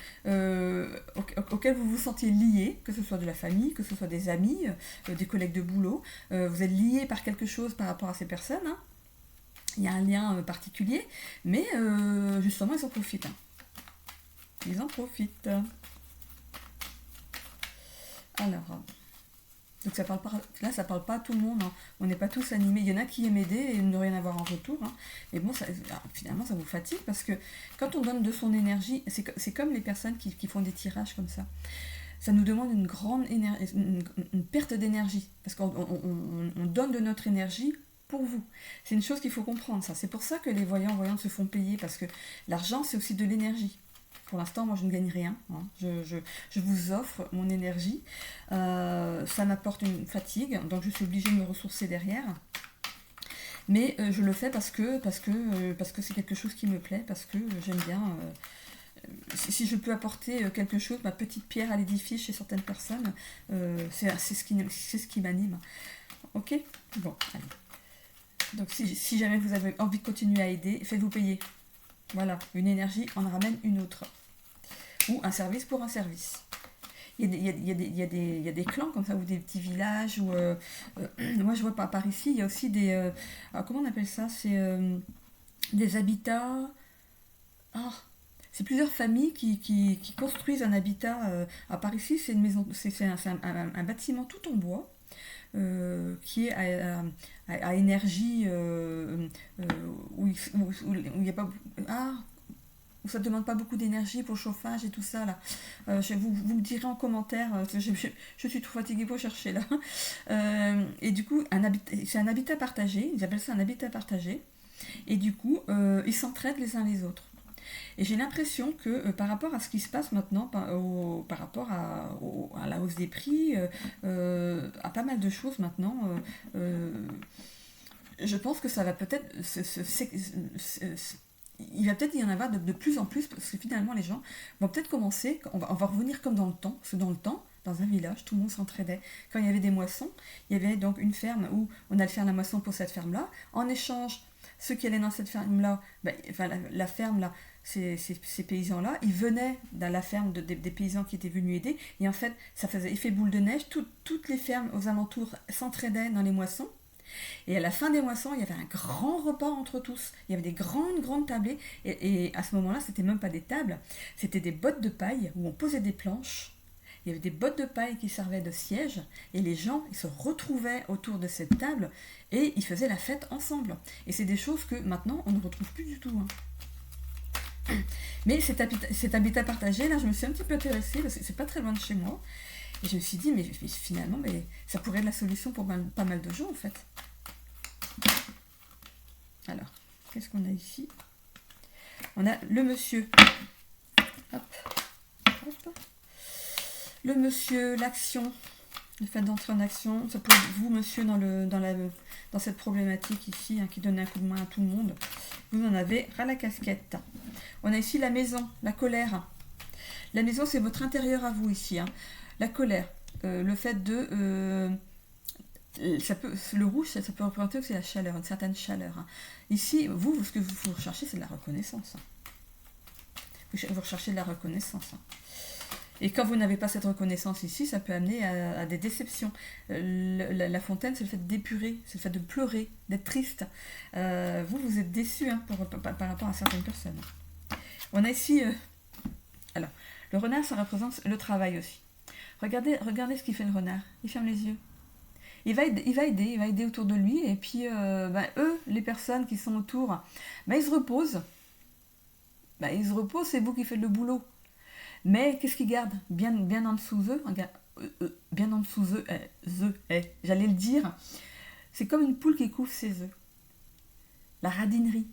auxquelles vous vous sentiez liés, que ce soit de la famille, que ce soit des amis, des collègues de boulot. Vous êtes liés par quelque chose par rapport à ces personnes. Hein. Il y a un lien particulier, mais justement, ils en profitent. Hein. Ils en profitent. Alors... Donc ça parle pas à tout le monde, hein. On n'est pas tous animés, il y en a qui aiment aider et ne rien avoir en retour, hein. Mais bon, finalement ça vous fatigue parce que quand on donne de son énergie, c'est comme les personnes qui font des tirages comme ça. Ça nous demande une perte d'énergie, parce qu'on donne de notre énergie pour vous. C'est une chose qu'il faut comprendre, ça. C'est pour ça que les voyantes se font payer, parce que l'argent, c'est aussi de l'énergie. Pour l'instant, moi, je ne gagne rien. Hein. Je vous offre mon énergie. Ça m'apporte une fatigue, donc je suis obligée de me ressourcer derrière. Mais je le fais parce que c'est quelque chose qui me plaît, parce que j'aime bien. Si je peux apporter quelque chose, ma petite pierre à l'édifice chez certaines personnes, c'est ce qui m'anime. Ok. Bon, allez. Donc si jamais vous avez envie de continuer à aider, faites-vous payer. Voilà, une énergie en ramène une autre. Ou un service pour un service. Il y a des clans comme ça, ou des petits villages, ou moi je vois par ici, il y a aussi des... comment on appelle ça? C'est des habitats... Ah, c'est plusieurs familles qui construisent un habitat. Par ici, c'est une maison, c'est un bâtiment tout en bois. Qui est à énergie où il n'y a pas où ça ne demande pas beaucoup d'énergie pour le chauffage et tout ça là. Vous me direz en commentaire, je suis trop fatiguée pour chercher là. Et du coup c'est un habitat partagé, ils appellent ça un habitat partagé, et du coup ils s'entraident les uns les autres. Et j'ai l'impression que par rapport à ce qui se passe maintenant, par rapport à la hausse des prix, à pas mal de choses maintenant, je pense que ça va peut-être... il va peut-être y en avoir de plus en plus, parce que finalement les gens vont peut-être commencer, on va revenir comme dans le temps, parce que dans le temps, dans un village, tout le monde s'entraidait. Quand il y avait des moissons, il y avait donc une ferme où on allait faire la moisson pour cette ferme-là. En échange, ceux qui allaient dans cette ferme-là, la ferme là, ces paysans-là, ils venaient dans la ferme des paysans qui étaient venus aider, et en fait, ça faisait effet boule de neige, toutes les fermes aux alentours s'entraidaient dans les moissons, et à la fin des moissons, il y avait un grand repas entre tous, il y avait des grandes tablées, et à ce moment-là, c'était même pas des tables, c'était des bottes de paille où on posait des planches, il y avait des bottes de paille qui servaient de siège, et les gens ils se retrouvaient autour de cette table, et ils faisaient la fête ensemble. Et c'est des choses que maintenant, on ne retrouve plus du tout, hein. Mais cet habitat partagé, là, je me suis un petit peu intéressée, parce que c'est pas très loin de chez moi. Et je me suis dit, mais finalement, ça pourrait être la solution pour pas mal de gens, en fait. Alors, qu'est-ce qu'on a ici? On a le monsieur. Hop. Le monsieur, l'action. Le fait d'entrer en action. Ça peut être vous, monsieur, dans cette problématique ici, hein, qui donne un coup de main à tout le monde. Vous en avez ras la casquette. On a ici la maison, la colère. La maison, c'est votre intérieur à vous ici. Hein. La colère, le fait de... le rouge, ça peut représenter aussi la chaleur, une certaine chaleur. Hein. Ici, vous, ce que vous recherchez, c'est de la reconnaissance. Hein. Vous recherchez de la reconnaissance. Hein. Et quand vous n'avez pas cette reconnaissance ici, ça peut amener à des déceptions. La fontaine, c'est le fait d'épurer, c'est le fait de pleurer, d'être triste. Vous êtes déçu, hein, par rapport à certaines personnes. On a ici... alors, le renard, ça représente le travail aussi. Regardez ce qu'il fait le renard. Il ferme les yeux. Il va aider autour de lui. Et puis, eux, les personnes qui sont autour, ils se reposent. C'est vous qui faites le boulot. Mais qu'est-ce qu'ils gardent bien en dessous d'eux, bien en dessous d'eux, j'allais le dire, c'est comme une poule qui couvre ses œufs. La radinerie,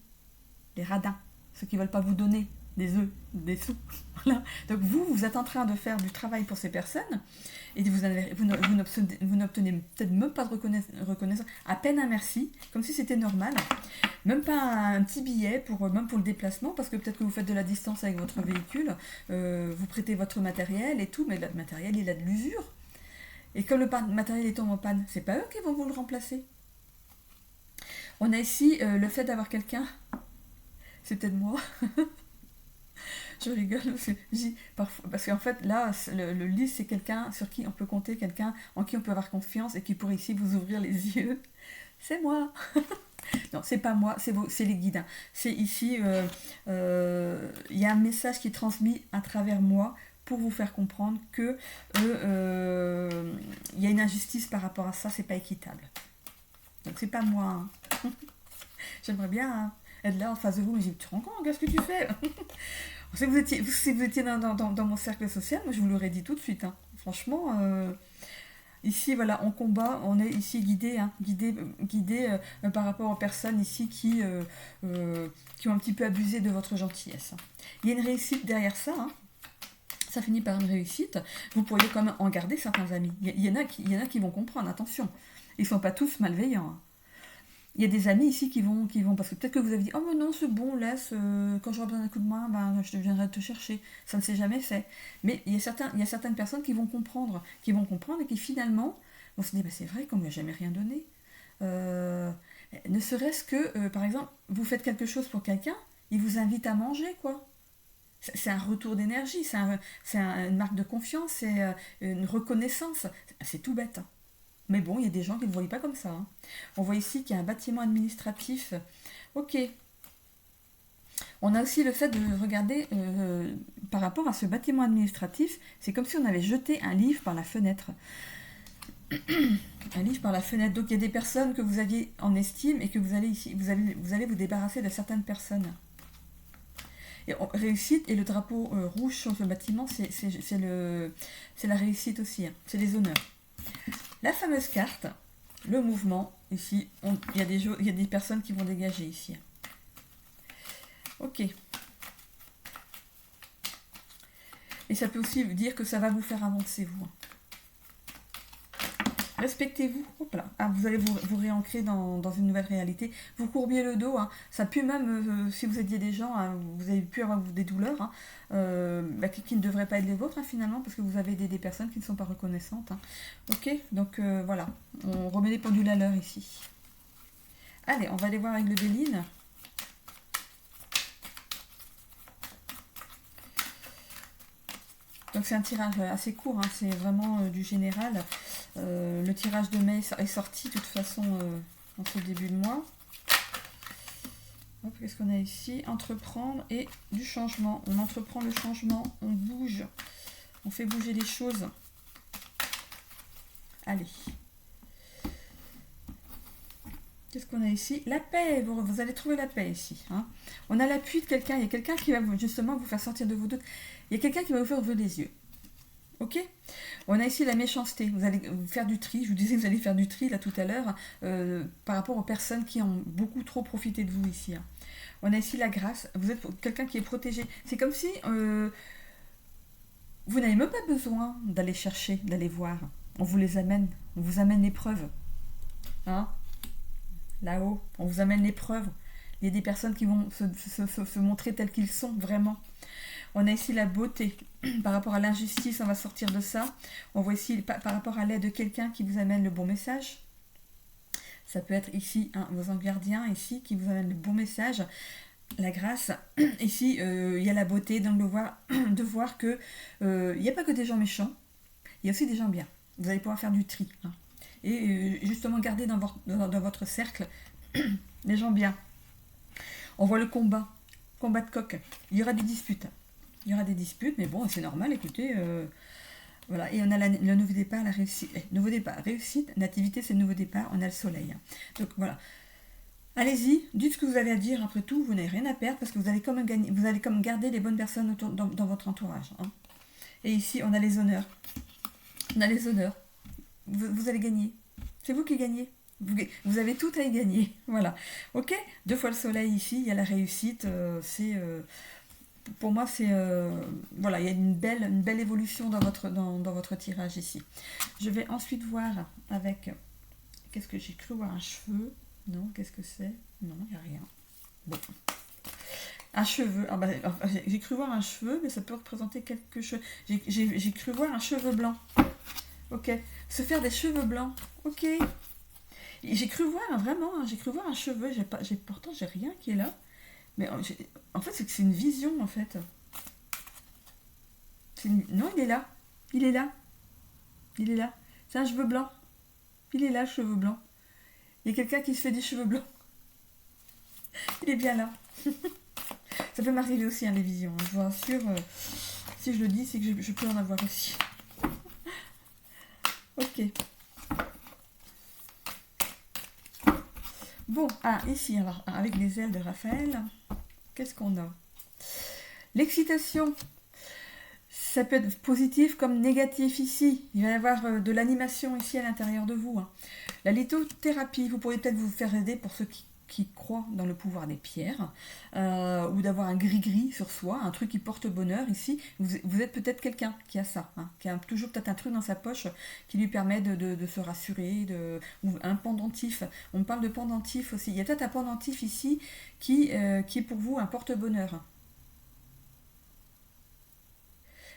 les radins, ceux qui ne veulent pas vous donner des œufs, des sous. Voilà. Donc vous êtes en train de faire du travail pour ces personnes, et vous n'obtenez peut-être même pas de reconnaissance, à peine un merci, comme si c'était normal. Même pas un petit billet, même pour le déplacement, parce que peut-être que vous faites de la distance avec votre véhicule, vous prêtez votre matériel et tout, mais le matériel, il a de l'usure. Et comme le matériel est tombé en panne, c'est pas eux qui vont vous le remplacer. On a ici le fait d'avoir quelqu'un, c'est peut-être moi. Je rigole parce qu'en fait là le lit, c'est quelqu'un sur qui on peut compter, quelqu'un en qui on peut avoir confiance et qui pourrait ici vous ouvrir les yeux. C'est moi. Non, c'est pas moi, c'est les guides. Hein. C'est ici, y a un message qui est transmis à travers moi pour vous faire comprendre que y a une injustice par rapport à ça, c'est pas équitable. Donc c'est pas moi. Hein. J'aimerais bien être là en face de vous, mais je dis, tu te rends compte, qu'est-ce que tu fais? Si vous étiez dans mon cercle social, moi je vous l'aurais dit tout de suite. Hein. Franchement, Ici, voilà, en combat, on est ici guidé, hein, guidé par rapport aux personnes ici qui ont un petit peu abusé de votre gentillesse. Il y a une réussite derrière ça, hein. Ça finit par une réussite. Vous pourriez quand même en garder certains amis. Il y en a qui vont comprendre, attention. Ils ne sont pas tous malveillants, hein. Il y a des amis ici qui vont, parce que peut-être que vous avez dit, oh mais non, c'est bon, laisse, quand j'aurai besoin d'un coup de main, ben, je viendrai te chercher. Ça ne s'est jamais fait. Mais il y a certaines personnes qui vont comprendre et qui finalement vont se dire, bah, c'est vrai qu'on ne lui a jamais rien donné. Ne serait-ce que, par exemple, vous faites quelque chose pour quelqu'un, il vous invite à manger, quoi. C'est un retour d'énergie, une marque de confiance, c'est une reconnaissance. C'est tout bête, hein. Mais bon, il y a des gens qui ne le voient pas comme ça, hein. On voit ici qu'il y a un bâtiment administratif. Ok. On a aussi le fait de regarder par rapport à ce bâtiment administratif, c'est comme si on avait jeté un livre par la fenêtre. Un livre par la fenêtre. Donc il y a des personnes que vous aviez en estime et que vous allez vous débarrasser de certaines personnes. Et réussite, et le drapeau rouge sur ce bâtiment, c'est la réussite aussi, hein. C'est les honneurs. La fameuse carte, le mouvement, ici, il y a des personnes qui vont dégager ici. Ok. Et ça peut aussi dire que ça va vous faire avancer, vous. Respectez-vous. Hop là. Ah, vous allez vous réancrer dans une nouvelle réalité. Vous courbiez le dos, hein. Ça a pu même, si vous aidiez des gens, hein, vous avez pu avoir des douleurs, hein, qui ne devraient pas être les vôtres, hein, finalement, parce que vous avez des personnes qui ne sont pas reconnaissantes, hein. Ok, donc voilà. On remet les pendules à l'heure ici. Allez, on va aller voir avec le Béline. Donc c'est un tirage assez court, hein, c'est vraiment du général. Le tirage de mai est sorti de toute façon en ce début de mois. Qu'est-ce qu'on a ici? Entreprendre et du changement. On entreprend le changement, on bouge, on fait bouger les choses. Allez. Qu'est-ce qu'on a ici? La paix, vous allez trouver la paix ici, hein. On a l'appui de quelqu'un, il y a quelqu'un qui va justement vous faire sortir de vos doutes. Il y a quelqu'un qui va vous faire ouvrir les yeux. Ok? On a ici la méchanceté. Vous allez faire du tri. Je vous disais que vous allez faire du tri là tout à l'heure par rapport aux personnes qui ont beaucoup trop profité de vous ici, hein. On a ici la grâce. Vous êtes quelqu'un qui est protégé. C'est comme si vous n'avez même pas besoin d'aller chercher, d'aller voir. On vous les amène. On vous amène les preuves. Hein? Là-haut, on vous amène les preuves. Il y a des personnes qui vont se montrer telles qu'ils sont, vraiment. On a ici la beauté. Par rapport à l'injustice, on va sortir de ça. On voit ici, par rapport à l'aide de quelqu'un qui vous amène le bon message. Ça peut être ici, vos anges gardiens, ici, qui vous amène le bon message. La grâce. Ici, il y a la beauté, donc de voir que il n'y a pas que des gens méchants. Il y a aussi des gens bien. Vous allez pouvoir faire du tri, hein. Et justement, garder dans votre cercle les gens bien. On voit le combat de coq. Il y aura des disputes. Mais bon, c'est normal, écoutez. Voilà, et on a le nouveau départ, la réussite. Nouveau départ, réussite, nativité, c'est le nouveau départ, on a le soleil. Donc voilà. Allez-y, dites ce que vous avez à dire, après tout, vous n'avez rien à perdre parce que vous allez comme garder les bonnes personnes dans votre entourage, hein. Et ici, on a les honneurs. Vous allez gagner. C'est vous qui gagnez. Vous avez tout à y gagner. Voilà. Ok? 2 fois le soleil ici, il y a la réussite. Pour moi, voilà, il y a une belle évolution dans votre tirage ici. Je vais ensuite voir avec... Qu'est-ce que j'ai cru voir un cheveu? Non, qu'est-ce que c'est? Non, il n'y a rien. Bon. Un cheveu. J'ai cru voir un cheveu, mais ça peut représenter quelque chose. J'ai cru voir un cheveu blanc. Ok. Se faire des cheveux blancs. Ok. J'ai cru voir, vraiment, j'ai cru voir un cheveu. Pourtant, j'ai rien qui est là. Mais en fait, c'est une vision, en fait. Non, il est là. Il est là. C'est un cheveu blanc. Il est là, le cheveu blanc. Il y a quelqu'un qui se fait des cheveux blancs. Il est bien là. Ça peut m'arriver aussi, hein, les visions. Je vous rassure, si je le dis, c'est que je peux en avoir aussi. Ok. Bon, ici, alors, avec les ailes de Raphaël, qu'est-ce qu'on a? L'excitation. Ça peut être positif comme négatif ici. Il va y avoir de l'animation ici à l'intérieur de vous. Hein. La lithothérapie, vous pourriez peut-être vous faire aider pour ceux qui croient dans le pouvoir des pierres, ou d'avoir un gris-gris sur soi, un truc qui porte bonheur ici. Vous êtes peut-être quelqu'un qui a ça, hein, qui a toujours peut-être un truc dans sa poche qui lui permet de se rassurer, ou un pendentif. On parle de pendentif aussi. Il y a peut-être un pendentif ici qui est pour vous un porte-bonheur.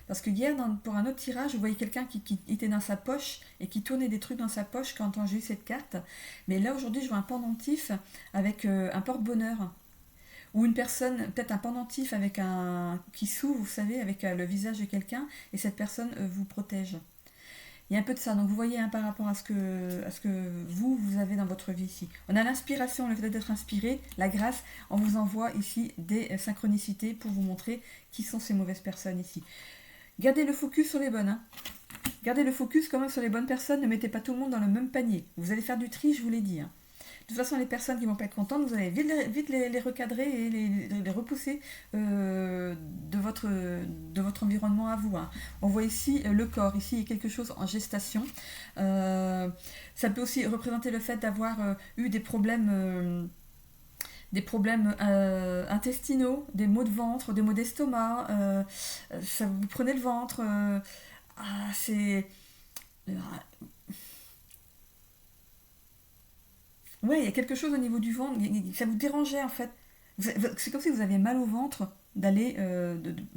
Parce que hier, pour un autre tirage, je voyais quelqu'un qui était dans sa poche et qui tournait des trucs dans sa poche quand j'ai eu cette carte. Mais là, aujourd'hui, je vois un pendentif avec un porte-bonheur. Ou une personne, peut-être un pendentif avec qui s'ouvre, vous savez, avec le visage de quelqu'un, et cette personne vous protège. Il y a un peu de ça. Donc vous voyez hein, par rapport à ce que vous avez dans votre vie ici. On a l'inspiration, le fait d'être inspiré, la grâce. On vous envoie ici des synchronicités pour vous montrer qui sont ces mauvaises personnes ici. Gardez le focus sur les bonnes. Hein. Gardez le focus quand même sur les bonnes personnes. Ne mettez pas tout le monde dans le même panier. Vous allez faire du tri, je vous l'ai dit. Hein. De toute façon, les personnes qui ne vont pas être contentes, vous allez vite les recadrer et les repousser de votre environnement à vous. Hein. On voit ici le corps. Ici, il y a quelque chose en gestation. Ça peut aussi représenter le fait d'avoir eu des problèmes intestinaux, des maux de ventre, des maux d'estomac, ça vous prenez le ventre, c'est... Ouais, il y a quelque chose au niveau du ventre, ça vous dérangeait en fait. C'est comme si vous aviez mal au ventre d'aller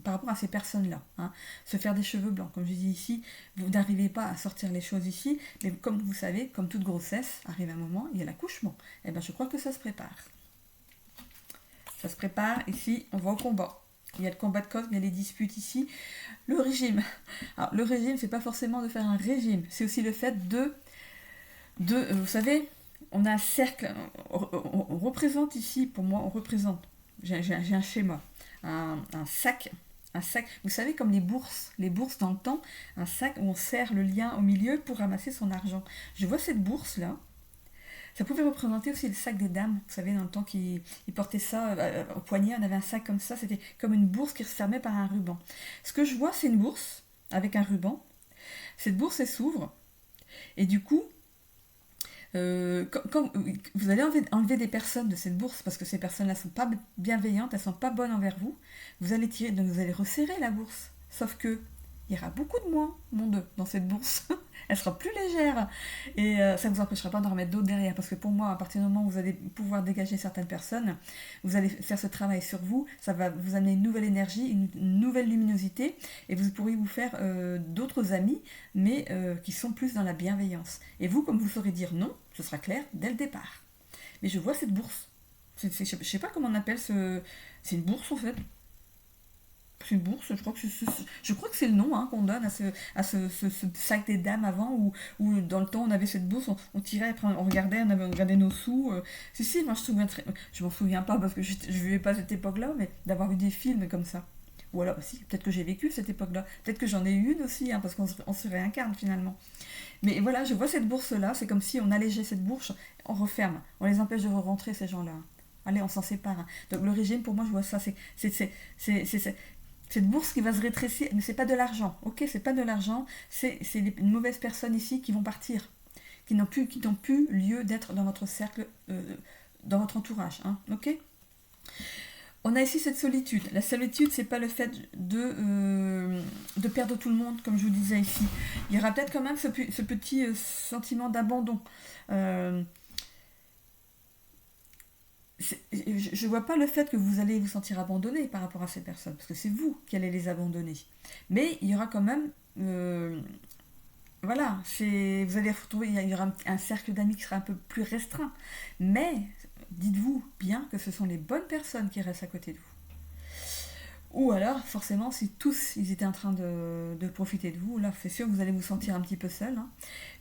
par rapport à ces personnes-là. Hein. Se faire des cheveux blancs, comme je dis ici, vous n'arrivez pas à sortir les choses ici, mais comme vous savez, comme toute grossesse, arrive un moment, il y a l'accouchement. Et bien je crois que ça se prépare. Ça se prépare, ici, on va au combat. Il y a le combat de cosme, il y a les disputes ici. Le régime. Alors, le régime, c'est pas forcément de faire un régime, c'est aussi le fait vous savez, on a un cercle, on représente ici, pour moi, on représente, j'ai un schéma, un sac, vous savez, comme les bourses dans le temps, un sac où on serre le lien au milieu pour ramasser son argent. Je vois cette bourse-là. Ça pouvait représenter aussi le sac des dames. Vous savez, dans le temps qu'ils portaient ça au poignet, on avait un sac comme ça. C'était comme une bourse qui se fermait par un ruban. Ce que je vois, c'est une bourse avec un ruban. Cette bourse, elle s'ouvre. Et du coup, quand vous allez enlever des personnes de cette bourse, parce que ces personnes-là ne sont pas bienveillantes, elles ne sont pas bonnes envers vous, vous allez tirer, donc vous allez resserrer la bourse. Sauf que il y aura beaucoup de moins, monde, dans cette bourse. Elle sera plus légère. Et ça ne vous empêchera pas d'en remettre d'autres derrière. Parce que pour moi, à partir du moment où vous allez pouvoir dégager certaines personnes, vous allez faire ce travail sur vous, ça va vous amener une nouvelle énergie, une nouvelle luminosité, et vous pourriez vous faire d'autres amis, mais qui sont plus dans la bienveillance. Et vous, comme vous saurez dire non, ce sera clair dès le départ. Mais je vois cette bourse. Je ne sais pas comment on appelle ce... C'est une bourse en fait. C'est une bourse, je crois que c'est le nom hein, qu'on donne à ce sac des dames avant, où dans le temps on avait cette bourse, on tirait, après on regardait nos sous. Si, moi je m'en souviens pas parce que je ne vivais pas à cette époque-là, mais d'avoir vu des films comme ça. Ou alors, si, peut-être que j'ai vécu cette époque-là, peut-être que j'en ai eu une aussi, hein, parce qu'on se réincarne finalement. Mais voilà, je vois cette bourse-là, c'est comme si on allégeait cette bourse, on referme, on les empêche de rentrer ces gens-là. Allez, on s'en sépare. Hein. Donc le régime, pour moi, je vois ça, c'est cette bourse qui va se rétrécir, mais c'est pas de l'argent, ok, c'est pas de l'argent, c'est une mauvaise personne ici qui vont partir, qui n'ont plus lieu d'être dans votre cercle, dans votre entourage, hein, ok. On a ici cette solitude. La solitude, c'est pas le fait de perdre tout le monde, comme je vous disais ici. Il y aura peut-être quand même ce petit sentiment d'abandon. Je ne vois pas le fait que vous allez vous sentir abandonné par rapport à ces personnes, parce que c'est vous qui allez les abandonner. Mais il y aura quand même... voilà, vous allez retrouver, il y aura un cercle d'amis qui sera un peu plus restreint. Mais dites-vous bien que ce sont les bonnes personnes qui restent à côté de vous. Ou alors, forcément, si tous ils étaient en train de profiter de vous, là, c'est sûr que vous allez vous sentir un petit peu seul. Hein.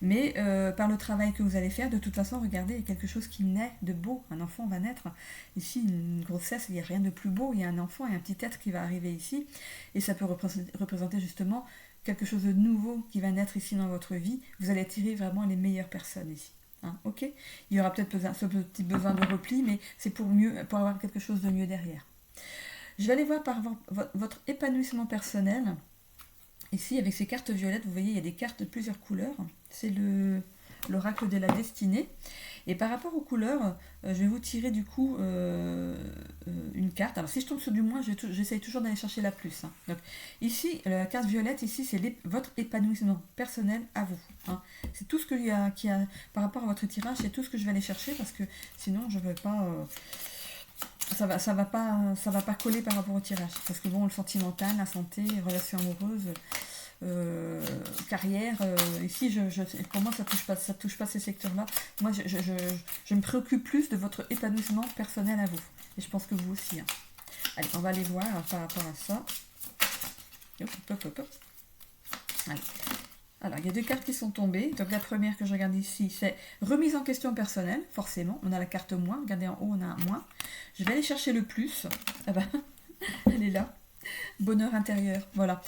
Mais par le travail que vous allez faire, de toute façon, regardez, il y a quelque chose qui naît de beau. Un enfant va naître. Ici, une grossesse, il n'y a rien de plus beau. Il y a un enfant et un petit être qui va arriver ici. Et ça peut représenter justement quelque chose de nouveau qui va naître ici dans votre vie. Vous allez attirer vraiment les meilleures personnes ici. Hein, ok. Il y aura peut-être ce petit besoin de repli, mais c'est pour avoir quelque chose de mieux derrière. Je vais aller voir par votre épanouissement personnel. Ici, avec ces cartes violettes, vous voyez, il y a des cartes de plusieurs couleurs. C'est l'oracle de la destinée. Et par rapport aux couleurs, je vais vous tirer du coup une carte. Alors si je tombe sur du moins, j'essaye toujours d'aller chercher la plus. Hein. Donc ici, la carte violette, ici, c'est votre épanouissement personnel à vous. Hein. C'est tout ce qu'il y a, par rapport à votre tirage, c'est tout ce que je vais aller chercher parce que sinon je ne vais pas... ça va pas coller par rapport au tirage. Parce que bon, le sentimental, la santé, les relations amoureuses... carrière, ici pour moi ça touche pas ces secteurs-là. Moi je me préoccupe plus de votre épanouissement personnel à vous. Et je pense que vous aussi. Hein. Allez, on va aller voir par rapport à ça. Hop. Allez. Alors, il y a deux cartes qui sont tombées. Donc la première que je regarde ici, c'est remise en question personnelle, forcément. On a la carte moins, regardez en haut, on a un moins. Je vais aller chercher le plus. Ah ben, elle est là. Bonheur intérieur, voilà.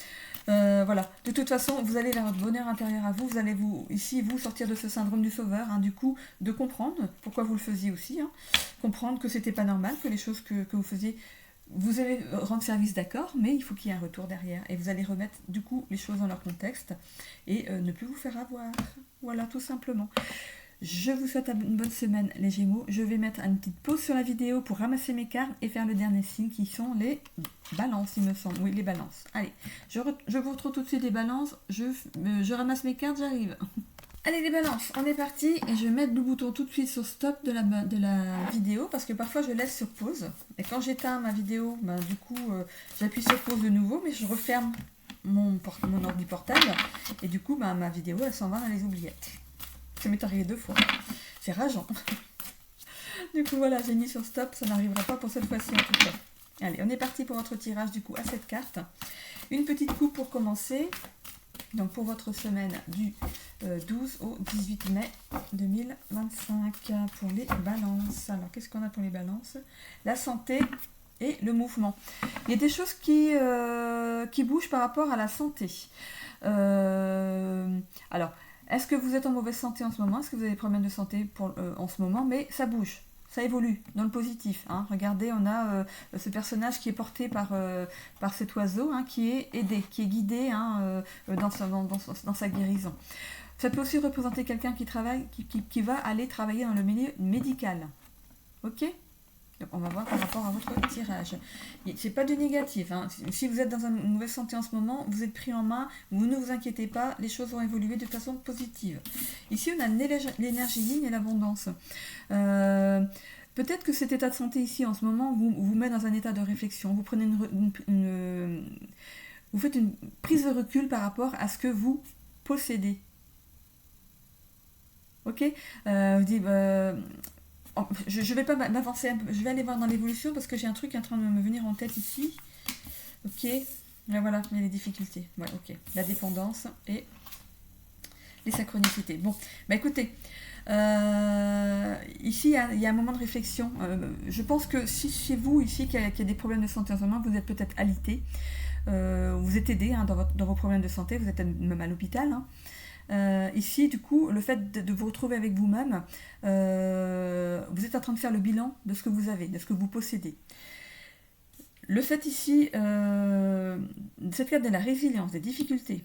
Voilà, de toute façon, vous allez vers votre bonheur intérieur à vous, vous allez vous sortir de ce syndrome du sauveur, hein, du coup, de comprendre pourquoi vous le faisiez aussi, hein, comprendre que c'était pas normal, que les choses que vous faisiez, vous allez rendre service, d'accord, mais il faut qu'il y ait un retour derrière, et vous allez remettre, du coup, les choses dans leur contexte, et ne plus vous faire avoir, voilà, tout simplement. Je vous souhaite une bonne semaine les Gémeaux. Je vais mettre une petite pause sur la vidéo pour ramasser mes cartes et faire le dernier signe qui sont les balances, il me semble. Oui, les balances. Allez, je vous retrouve tout de suite les balances. Je ramasse mes cartes, j'arrive. Allez les balances, on est parti et je vais mettre le bouton tout de suite sur stop de la vidéo parce que parfois je laisse sur pause. Et quand j'éteins ma vidéo, du coup j'appuie sur pause de nouveau mais je referme mon ordi portable et du coup ma vidéo elle s'en va dans les oubliettes. Ça m'est arrivé 2 fois. C'est rageant. Du coup, voilà, j'ai mis sur stop. Ça n'arrivera pas pour cette fois-ci, en tout cas. Allez, on est parti pour votre tirage, du coup, à cette carte. Une petite coupe pour commencer. Donc, pour votre semaine du 12 au 18 mai 2025. Pour les balances. Alors, qu'est-ce qu'on a pour les balances? La santé et le mouvement. Il y a des choses qui bougent par rapport à la santé. Alors... Est-ce que vous êtes en mauvaise santé en ce moment? Est-ce que vous avez des problèmes de santé en ce moment? Mais ça bouge, ça évolue dans le positif. Hein. Regardez, on a ce personnage qui est porté par cet oiseau, hein, qui est aidé, qui est guidé hein, dans sa guérison. Ça peut aussi représenter quelqu'un qui va aller travailler dans le milieu médical. Ok? Donc on va voir par rapport à votre tirage. C'est pas du négatif. Hein. Si vous êtes dans une mauvaise santé en ce moment, vous êtes pris en main, vous ne vous inquiétez pas, les choses vont évoluer de façon positive. Ici, on a l'énergie ligne et l'abondance. Peut-être que cet état de santé ici en ce moment vous met dans un état de réflexion. Vous prenez vous faites une prise de recul par rapport à ce que vous possédez. Ok, je dis... je vais pas m'avancer un peu, je vais aller voir dans l'évolution parce que j'ai un truc qui est en train de me venir en tête ici. Ok, là voilà, il y a les difficultés. Ouais, ok, la dépendance et les synchronicités. Bon, écoutez, ici il y a un moment de réflexion. Je pense que si chez vous ici qu'il y a des problèmes de santé en ce moment, vous êtes peut-être alité, vous êtes aidé hein, dans vos problèmes de santé, vous êtes même à l'hôpital. Hein. Ici, du coup, le fait de vous retrouver avec vous-même, vous êtes en train de faire le bilan de ce que vous avez, de ce que vous possédez. Le fait ici, cette carte de la résilience, des difficultés,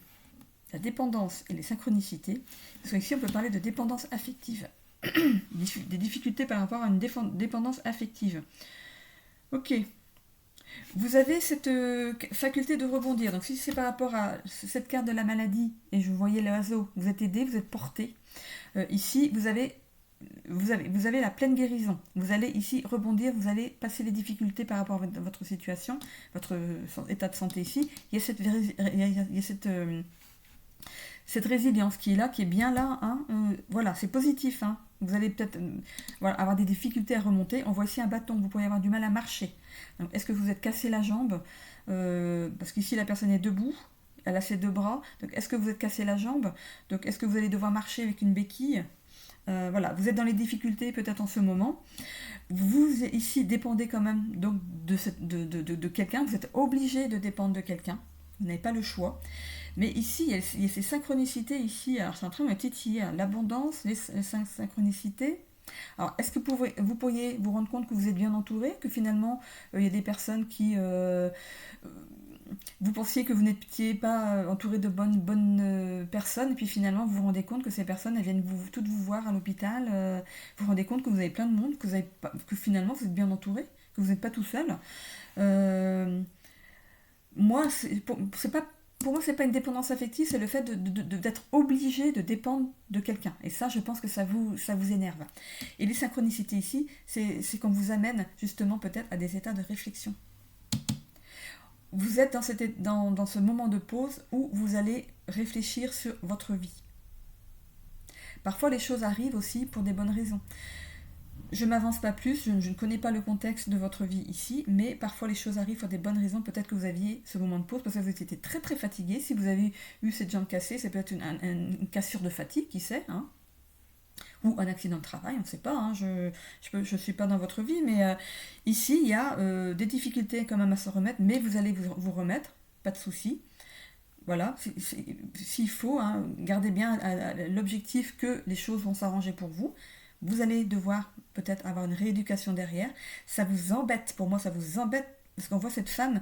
la dépendance et les synchronicités, parce qu'ici on peut parler de dépendance affective, des difficultés par rapport à une dépendance affective. Ok. Vous avez cette faculté de rebondir. Donc si c'est par rapport à cette carte de la maladie, et je voyais l'oiseau, vous êtes aidé, vous êtes porté. Ici, vous avez la pleine guérison. Vous allez ici rebondir, vous allez passer les difficultés par rapport à votre situation, votre état de santé ici. Il y a cette résilience qui est là, qui est bien là. Hein. Voilà, c'est positif. Hein. Vous allez peut-être avoir des difficultés à remonter. On voit ici un bâton, vous pourriez avoir du mal à marcher. Donc, est-ce que vous êtes cassé la jambe parce qu'ici la personne est debout, elle a ses 2 bras. Donc est-ce que vous êtes cassé la jambe? Donc est-ce que vous allez devoir marcher avec une béquille? Voilà, vous êtes dans les difficultés peut-être en ce moment. Vous ici dépendez quand même donc de quelqu'un. Vous êtes obligé de dépendre de quelqu'un. Vous n'avez pas le choix. Mais ici, il y a ces synchronicités ici. Alors, je suis en train de me titiller. L'abondance, les synchronicités. Alors, est-ce que vous pourriez vous rendre compte que vous êtes bien entouré, que finalement, il y a des personnes qui vous pensiez que vous n'étiez pas entouré de bonnes personnes, et puis finalement vous vous rendez compte que ces personnes elles viennent toutes vous voir à l'hôpital, vous vous rendez compte que vous avez plein de monde, que finalement vous êtes bien entouré, que vous n'êtes pas tout seul. Euh, Moi, c'est pas, pour moi, c'est pas une dépendance affective, c'est le fait d'être obligé de dépendre de quelqu'un. Et ça, je pense que ça vous énerve. Et les synchronicités ici, c'est qu'on vous amène justement peut-être à des états de réflexion. Vous êtes dans ce moment de pause où vous allez réfléchir sur votre vie. Parfois, les choses arrivent aussi pour des bonnes raisons. Je ne m'avance pas plus, je ne connais pas le contexte de votre vie ici, mais parfois les choses arrivent pour des bonnes raisons. Peut-être que vous aviez ce moment de pause parce que vous étiez très très fatigué. Si vous avez eu cette jambe cassée, c'est peut-être une cassure de fatigue, qui sait, hein, ou un accident de travail, on ne sait pas. Hein, je suis pas dans votre vie, mais ici il y a des difficultés quand même à se remettre, mais vous allez vous remettre, pas de souci. Voilà, s'il faut, hein, gardez bien l'objectif que les choses vont s'arranger pour vous. Vous allez devoir peut-être avoir une rééducation derrière. Ça vous embête, pour moi ça vous embête, parce qu'on voit cette femme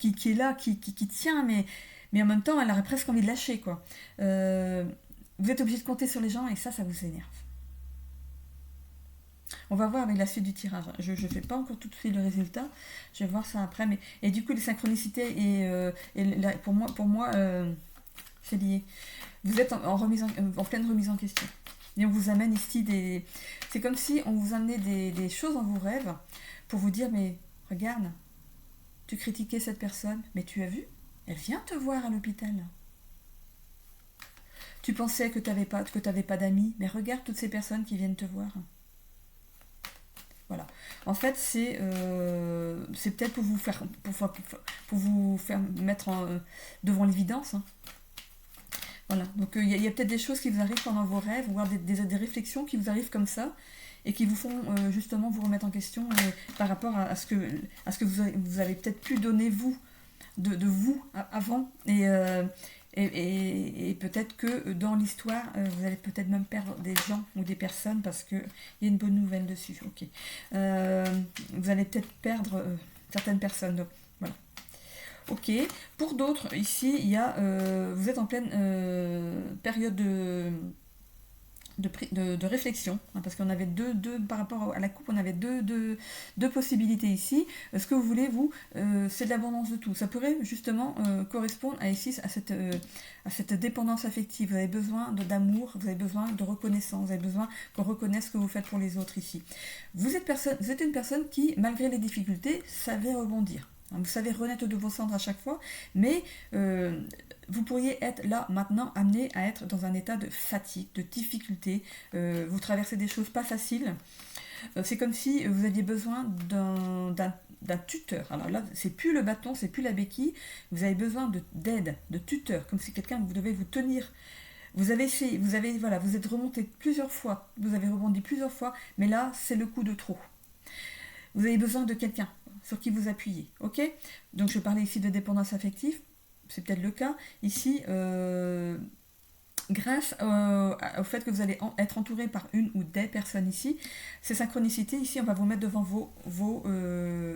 qui est là, qui tient, mais en même temps elle aurait presque envie de lâcher, quoi. Vous êtes obligé de compter sur les gens et ça vous énerve. On va voir avec la suite du tirage. Je ne fais pas encore tout de suite le résultat. Je vais voir ça après. Et du coup, les synchronicités pour moi c'est lié. Vous êtes en pleine remise en question. Et on vous amène ici des... C'est comme si on vous amenait des choses dans vos rêves pour vous dire, mais regarde, tu critiquais cette personne, mais tu as vu, elle vient te voir à l'hôpital. Tu pensais que tu n'avais pas d'amis, mais regarde toutes ces personnes qui viennent te voir. Voilà. En fait, c'est peut-être pour vous faire mettre devant l'évidence. Hein. Voilà. Donc il y a peut-être des choses qui vous arrivent pendant vos rêves, voire des réflexions qui vous arrivent comme ça et qui vous font justement vous remettre en question par rapport à ce que vous avez peut-être pu donner vous de vous avant et peut-être que dans l'histoire, vous allez peut-être même perdre des gens ou des personnes parce qu'il y a une bonne nouvelle dessus. Ok. Vous allez peut-être perdre certaines personnes. Donc, voilà. Ok. Pour d'autres, ici, il y a, vous êtes en pleine période de réflexion, hein, parce qu'on avait par rapport à la coupe, on avait deux possibilités ici. Ce que vous voulez, vous, c'est de l'abondance de tout. Ça pourrait justement correspondre à cette dépendance affective. Vous avez besoin d'amour, vous avez besoin de reconnaissance, vous avez besoin qu'on reconnaisse ce que vous faites pour les autres ici. Vous êtes une personne qui, malgré les difficultés, savait rebondir. Vous savez renaître de vos cendres à chaque fois, mais vous pourriez être là maintenant amené à être dans un état de fatigue, de difficulté. Vous traversez des choses pas faciles. C'est comme si vous aviez besoin d'un tuteur. Alors là, c'est plus le bâton, c'est plus la béquille. Vous avez besoin d'aide, de tuteur, comme si quelqu'un vous devait vous tenir. Vous avez essayé, vous êtes remonté plusieurs fois, vous avez rebondi plusieurs fois, mais là, c'est le coup de trop. Vous avez besoin de quelqu'un sur qui vous appuyez, ok? Donc je parlais ici de dépendance affective, c'est peut-être le cas. Ici, grâce au fait que vous allez être entouré par une ou des personnes ici, ces synchronicités, ici, on va vous mettre devant vos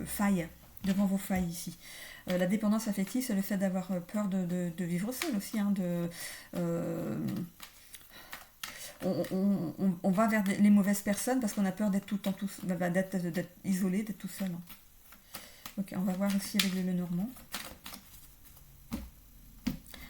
failles, devant vos failles ici. La dépendance affective, c'est le fait d'avoir peur de vivre seul aussi, hein, on va vers les mauvaises personnes parce qu'on a peur d'être tout le temps d'être isolé, d'être tout seul. Ok, on va voir aussi avec le Lenormand.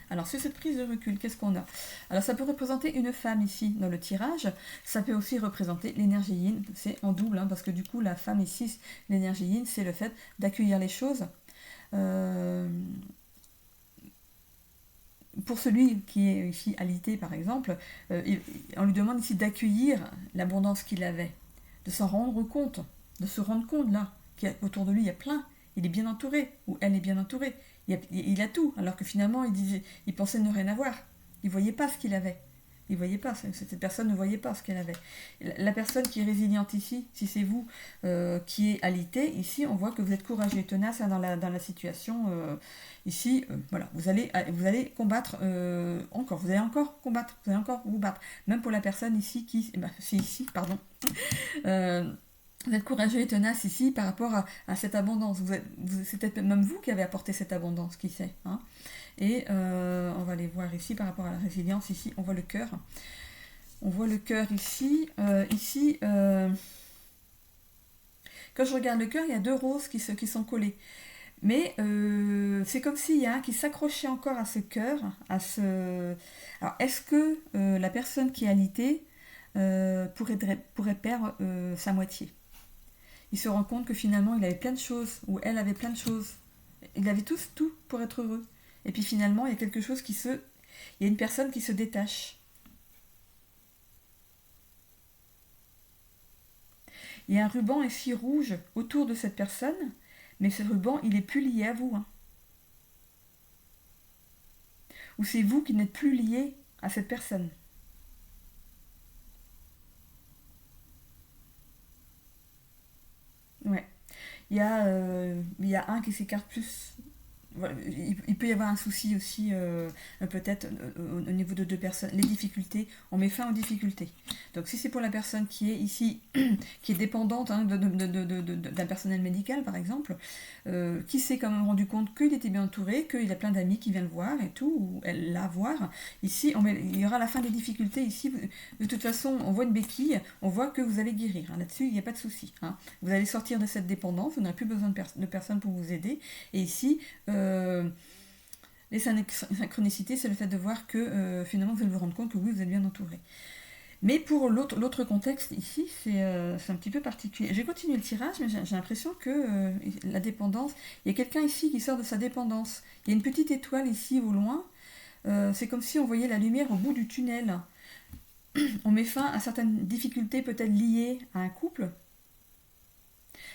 Alors, sur cette prise de recul, qu'est-ce qu'on a? Alors, ça peut représenter une femme ici dans le tirage. Ça peut aussi représenter l'énergie yin. C'est en double, hein, parce que du coup, la femme ici, l'énergie yin, c'est le fait d'accueillir les choses. Pour celui qui est ici alité, par exemple, on lui demande ici d'accueillir l'abondance qu'il avait, de s'en rendre compte, de se rendre compte, là, qu'autour de lui, il y a plein. Il est bien entouré, ou elle est bien entourée. Il a tout, alors que finalement, il pensait ne rien avoir. Il ne voyait pas ce qu'il avait. Il voyait pas, cette personne ne voyait pas ce qu'elle avait. La personne qui est résiliente ici, si c'est vous qui est alité, ici, on voit que vous êtes courageux et tenace hein, dans la situation. Ici, voilà, vous allez combattre encore. Vous allez encore combattre, vous allez encore vous battre. Même pour la personne ici c'est ici, pardon. Vous êtes courageux et tenace ici par rapport à cette abondance. C'est peut-être même vous qui avez apporté cette abondance, qui sait. Hein. Et on va aller voir ici par rapport à la résilience. Ici, on voit le cœur. On voit le cœur ici. Quand je regarde le cœur, il y a deux roses qui sont collées. Mais c'est comme s'il y a un qui s'accrochait encore à ce cœur. Alors, est-ce que la personne qui est alitée pourrait perdre sa moitié? Il se rend compte que finalement, il avait plein de choses, ou elle avait plein de choses. Il avait tout pour être heureux. Et puis finalement, il y a quelque chose il y a une personne qui se détache. Il y a un ruban ici rouge autour de cette personne, mais ce ruban, il est plus lié à vous. Hein. Ou c'est vous qui n'êtes plus lié à cette personne. Ouais. Il y a un qui s'écarte plus. Voilà, il peut y avoir un souci aussi, peut-être au niveau de deux personnes. Les difficultés, on met fin aux difficultés. Donc si c'est pour la personne qui est ici, qui est dépendante hein, d'un personnel médical par exemple, qui s'est quand même rendu compte qu'il était bien entouré, qu'il a plein d'amis qui viennent le voir et tout, ou elle la voir, ici il y aura la fin des difficultés. Ici, de toute façon, on voit une béquille, on voit que vous allez guérir. Hein. Là-dessus, il n'y a pas de souci. Hein. Vous allez sortir de cette dépendance, vous n'aurez plus besoin de personne pour vous aider. Et ici, les synchronicités, c'est le fait de voir que finalement vous allez vous rendre compte que oui, vous êtes bien entouré. Mais pour l'autre contexte ici, c'est un petit peu particulier. J'ai continué le tirage, mais j'ai l'impression que la dépendance, il y a quelqu'un ici qui sort de sa dépendance. Il y a une petite étoile ici au loin. C'est comme si on voyait la lumière au bout du tunnel. On met fin à certaines difficultés peut-être liées à un couple.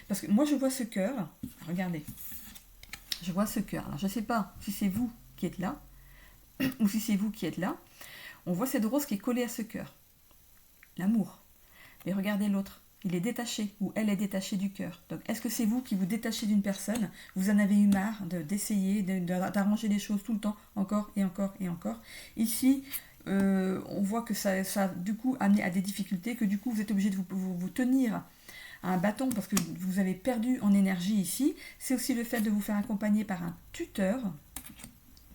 Parce que moi je vois ce cœur. Regardez. Je vois ce cœur. Alors je ne sais pas si c'est vous qui êtes là ou si c'est vous qui êtes là. On voit cette rose qui est collée à ce cœur. L'amour. Mais regardez l'autre. Il est détaché ou elle est détachée du cœur. Donc est-ce que c'est vous qui vous détachez d'une personne? Vous en avez eu marre d'essayer d'arranger les choses tout le temps, encore et encore et encore. Ici, on voit que ça a du coup amené à des difficultés, que du coup vous êtes obligé de vous tenir à un bâton parce que vous avez perdu en énergie ici. C'est aussi le fait de vous faire accompagner par un tuteur,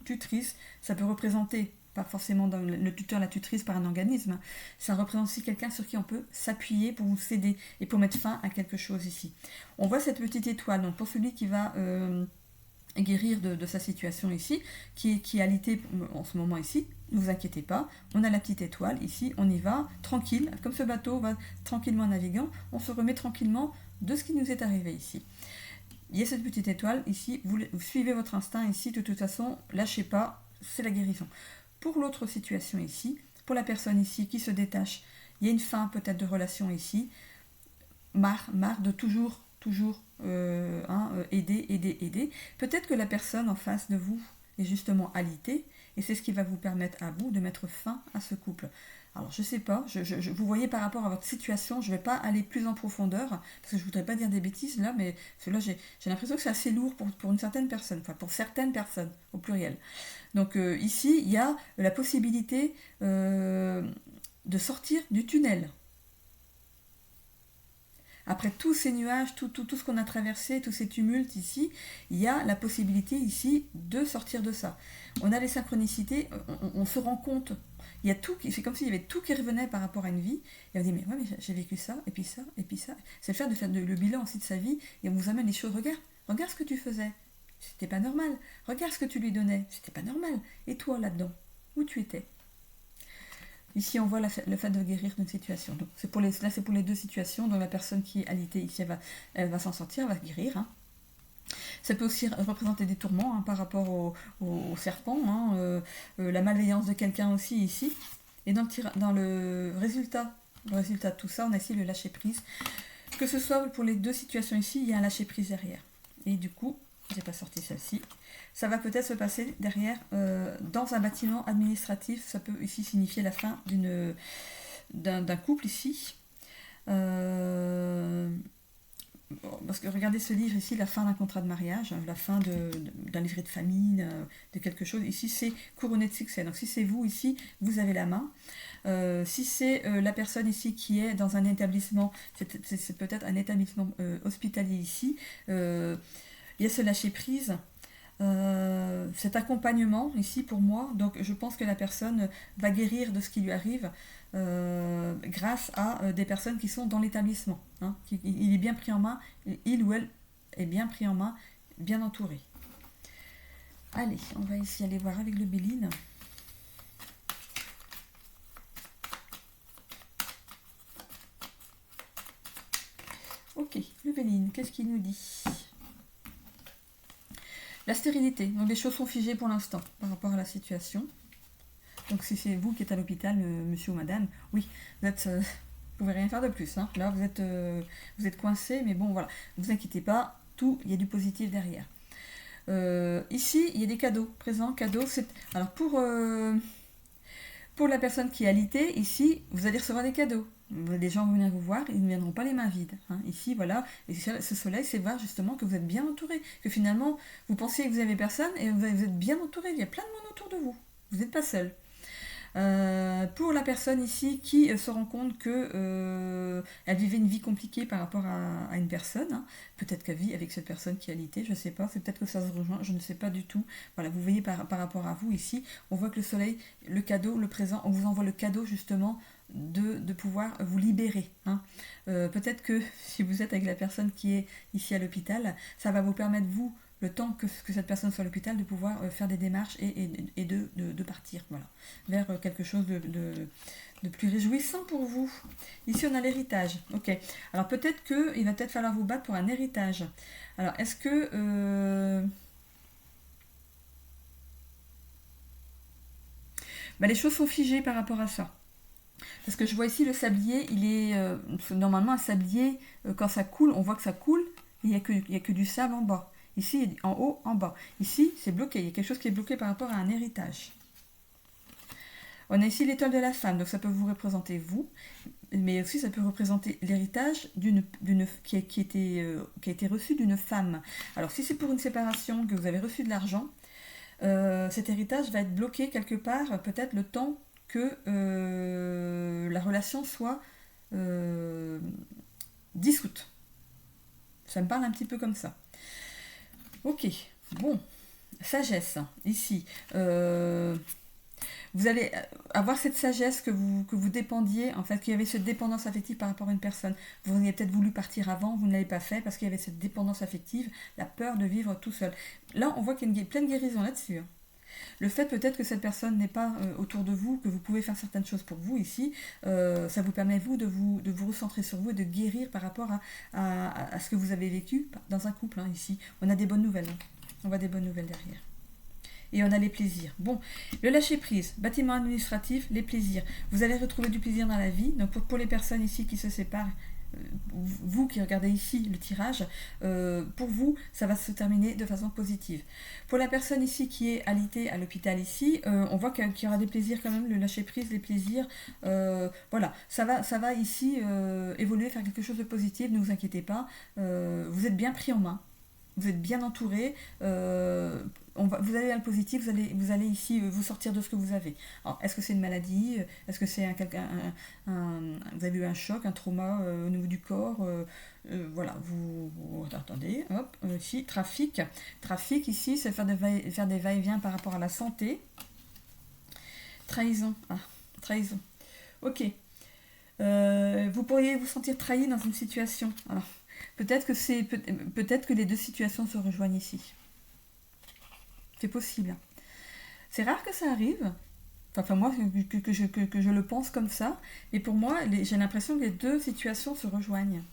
tutrice. Ça peut représenter, pas forcément dans le tuteur, la tutrice par un organisme, ça représente aussi quelqu'un sur qui on peut s'appuyer pour vous aider et pour mettre fin à quelque chose ici. On voit cette petite étoile, donc pour celui qui va guérir de sa situation ici, qui est alité en ce moment ici, ne vous inquiétez pas, on a la petite étoile ici, on y va tranquille, comme ce bateau va tranquillement naviguant, on se remet tranquillement de ce qui nous est arrivé ici. Il y a cette petite étoile ici, vous suivez votre instinct ici, de toute façon, lâchez pas, c'est la guérison. Pour l'autre situation ici, pour la personne ici qui se détache, il y a une fin peut-être de relation ici, marre de toujours aider. Peut-être que la personne en face de vous est justement alitée, et c'est ce qui va vous permettre à vous de mettre fin à ce couple. Alors je sais pas, vous voyez par rapport à votre situation, je vais pas aller plus en profondeur, parce que je voudrais pas dire des bêtises là, mais là j'ai l'impression que c'est assez lourd pour une certaine personne, enfin pour certaines personnes, au pluriel. Donc ici, il y a la possibilité de sortir du tunnel. Après tous ces nuages, tout ce qu'on a traversé, tous ces tumultes ici, il y a la possibilité ici de sortir de ça. On a les synchronicités, on se rend compte. Il y a tout, c'est comme s'il y avait tout qui revenait par rapport à une vie. Et on dit, mais ouais, mais j'ai vécu ça, et puis ça, et puis ça. C'est le fait de faire le bilan aussi de sa vie, et on vous amène les choses. Regarde ce que tu faisais. C'était pas normal. Regarde ce que tu lui donnais. C'était pas normal. Et toi là-dedans, où tu étais? Ici, on voit le fait de guérir d'une situation. Donc, c'est pour les deux situations. Donc, la personne qui est alitée ici, elle va s'en sortir, elle va guérir. Hein. Ça peut aussi représenter des tourments hein, par rapport au serpent. Hein, la malveillance de quelqu'un aussi ici. Et dans le résultat de tout ça, on a ici le lâcher-prise. Que ce soit pour les deux situations ici, il y a un lâcher-prise derrière. Et du coup, j'ai pas sorti celle-ci. Ça va peut-être se passer derrière dans un bâtiment administratif. Ça peut ici signifier la fin d'un couple ici. parce que regardez ce livre ici, la fin d'un contrat de mariage, la fin d'un livret de famille, de quelque chose. Ici, c'est couronné de succès. Donc si c'est vous ici, vous avez la main. Si c'est la personne ici qui est dans un établissement, c'est peut-être un établissement hospitalier ici, il y a ce lâcher prise. Cet accompagnement ici pour moi, donc je pense que la personne va guérir de ce qui lui arrive grâce à des personnes qui sont dans l'établissement. Hein. Il est bien pris en main, il ou elle est bien pris en main, bien entouré. Allez, on va ici aller voir avec le Béline. Ok, le Béline, qu'est-ce qu'il nous dit ? La stérilité, donc les choses sont figées pour l'instant par rapport à la situation. Donc si c'est vous qui êtes à l'hôpital, monsieur ou madame, oui, vous pouvez rien faire de plus. Hein. Là, vous êtes coincé, mais bon, voilà, ne vous inquiétez pas, il y a du positif derrière. Ici, il y a des cadeaux, présents, cadeaux. Alors pour la personne qui est alitée, ici, vous allez recevoir des cadeaux. Les gens vont venir vous voir, ils ne viendront pas les mains vides. Hein. Ici, voilà, et ce soleil, c'est voir justement que vous êtes bien entouré. Que finalement, vous pensiez que vous n'avez personne et vous êtes bien entouré. Il y a plein de monde autour de vous. Vous n'êtes pas seul. Pour la personne ici qui se rend compte que elle vivait une vie compliquée par rapport à une personne, hein. Peut-être qu'elle vit avec cette personne qui est alitée, je ne sais pas, c'est peut-être que ça se rejoint, je ne sais pas du tout. Voilà, vous voyez par rapport à vous ici, on voit que le soleil, le cadeau, le présent, on vous envoie le cadeau justement de pouvoir vous libérer. Hein. Peut-être que si vous êtes avec la personne qui est ici à l'hôpital, ça va vous permettre, vous, le temps que cette personne soit à l'hôpital, de pouvoir faire des démarches et de partir, voilà, vers quelque chose de plus réjouissant pour vous. Ici, on a l'héritage. Ok. Alors, peut-être qu'il va peut-être falloir vous battre pour un héritage. Alors, est-ce que... les choses sont figées par rapport à ça. Parce que je vois ici le sablier, il est... normalement, un sablier, quand ça coule, on voit que ça coule, il n'y a que du sable en bas. Ici, en haut, en bas. Ici, c'est bloqué. Il y a quelque chose qui est bloqué par rapport à un héritage. On a ici l'étoile de la femme. Donc, ça peut vous représenter vous. Mais aussi, ça peut représenter l'héritage qui a été reçu d'une femme. Alors, si c'est pour une séparation, que vous avez reçu de l'argent, cet héritage va être bloqué quelque part, peut-être le temps que la relation soit dissoute. Ça me parle un petit peu comme ça. Ok, bon, sagesse, ici. Vous allez avoir cette sagesse que vous dépendiez, en fait, qu'il y avait cette dépendance affective par rapport à une personne. Vous auriez peut-être voulu partir avant, vous ne l'avez pas fait parce qu'il y avait cette dépendance affective, la peur de vivre tout seul. Là, on voit qu'il y a une pleine guérison là-dessus. Hein. Le fait peut-être que cette personne n'est pas autour de vous, que vous pouvez faire certaines choses pour vous ici, ça vous permet vous de vous recentrer sur vous et de guérir par rapport à ce que vous avez vécu dans un couple. Hein, ici, on a des bonnes nouvelles. Hein. On voit des bonnes nouvelles derrière. Et on a les plaisirs. Bon, le lâcher-prise, bâtiment administratif, les plaisirs. Vous allez retrouver du plaisir dans la vie. Donc pour les personnes ici qui se séparent, vous qui regardez ici le tirage, pour vous, ça va se terminer de façon positive. Pour la personne ici qui est alitée à l'hôpital ici, on voit qu'il y aura des plaisirs quand même, le lâcher-prise, les plaisirs. Voilà, ça va ici évoluer, faire quelque chose de positif, ne vous inquiétez pas. Vous êtes bien pris en main. Vous êtes bien entouré, vous allez à le positif, vous allez ici vous sortir de ce que vous avez. Alors, est-ce que c'est une maladie? Est-ce que c'est vous avez eu un choc, un trauma au niveau du corps? Voilà, attendez, hop, ici, trafic. Trafic, ici, c'est faire des va-et-vient par rapport à la santé. Trahison, trahison. Ok. Vous pourriez vous sentir trahi dans une situation. Alors, peut-être que les deux situations se rejoignent ici. C'est possible. C'est rare que ça arrive. Enfin moi, que je le pense comme ça. Mais pour moi, j'ai l'impression que les deux situations se rejoignent.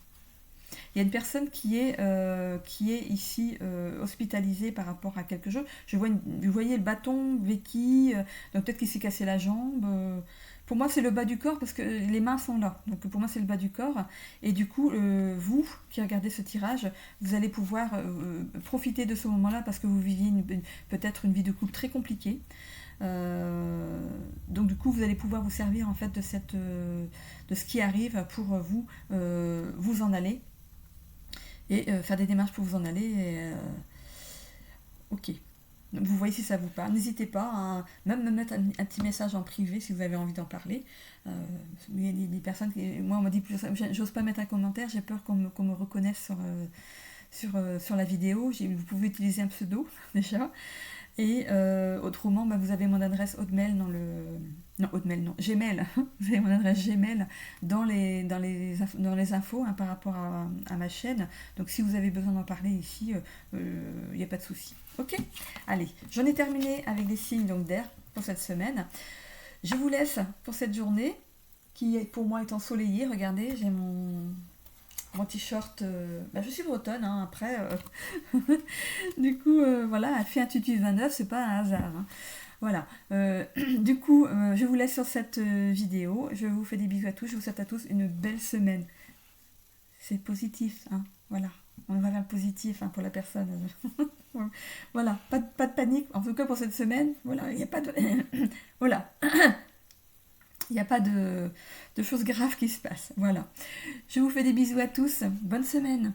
Il y a une personne qui est ici hospitalisée par rapport à quelque chose. Vous voyez le bâton, béquille, donc peut-être qu'il s'est cassé la jambe. Pour moi, c'est le bas du corps parce que les mains sont là. Donc pour moi, c'est le bas du corps. Et du coup, vous qui regardez ce tirage, vous allez pouvoir profiter de ce moment-là parce que vous viviez peut-être une vie de couple très compliquée. Donc du coup, vous allez pouvoir vous servir en fait de ce qui arrive pour vous en aller. et faire des démarches pour vous en aller. Ok. Donc, vous voyez si ça vous parle. N'hésitez pas à même me mettre un petit message en privé si vous avez envie d'en parler. Il y a des personnes qui... Moi, on m'a dit que j'ose pas mettre un commentaire, j'ai peur qu'on me reconnaisse sur la vidéo. Vous pouvez utiliser un pseudo déjà. Et autrement, vous avez mon adresse Hotmail dans le... Non, Hotmail, non, Gmail. Vous avez mon adresse Gmail dans les infos hein, par rapport à ma chaîne. Donc si vous avez besoin d'en parler ici, il n'y a pas de souci. Ok. Allez, j'en ai terminé avec les signes donc d'air pour cette semaine. Je vous laisse pour cette journée qui pour moi est ensoleillée. Regardez, j'ai mon t-shirt, je suis bretonne, hein, après, du coup, voilà, elle fait un tutu 29, c'est pas un hasard, hein. Voilà, du coup, je vous laisse sur cette vidéo, je vous fais des bisous à tous, je vous souhaite à tous une belle semaine. C'est positif, hein, voilà, on va vers le positif hein, pour la personne. Voilà, pas de panique, en tout cas pour cette semaine, voilà, il n'y a pas de... voilà. Il n'y a pas de choses graves qui se passent. Voilà. Je vous fais des bisous à tous. Bonne semaine.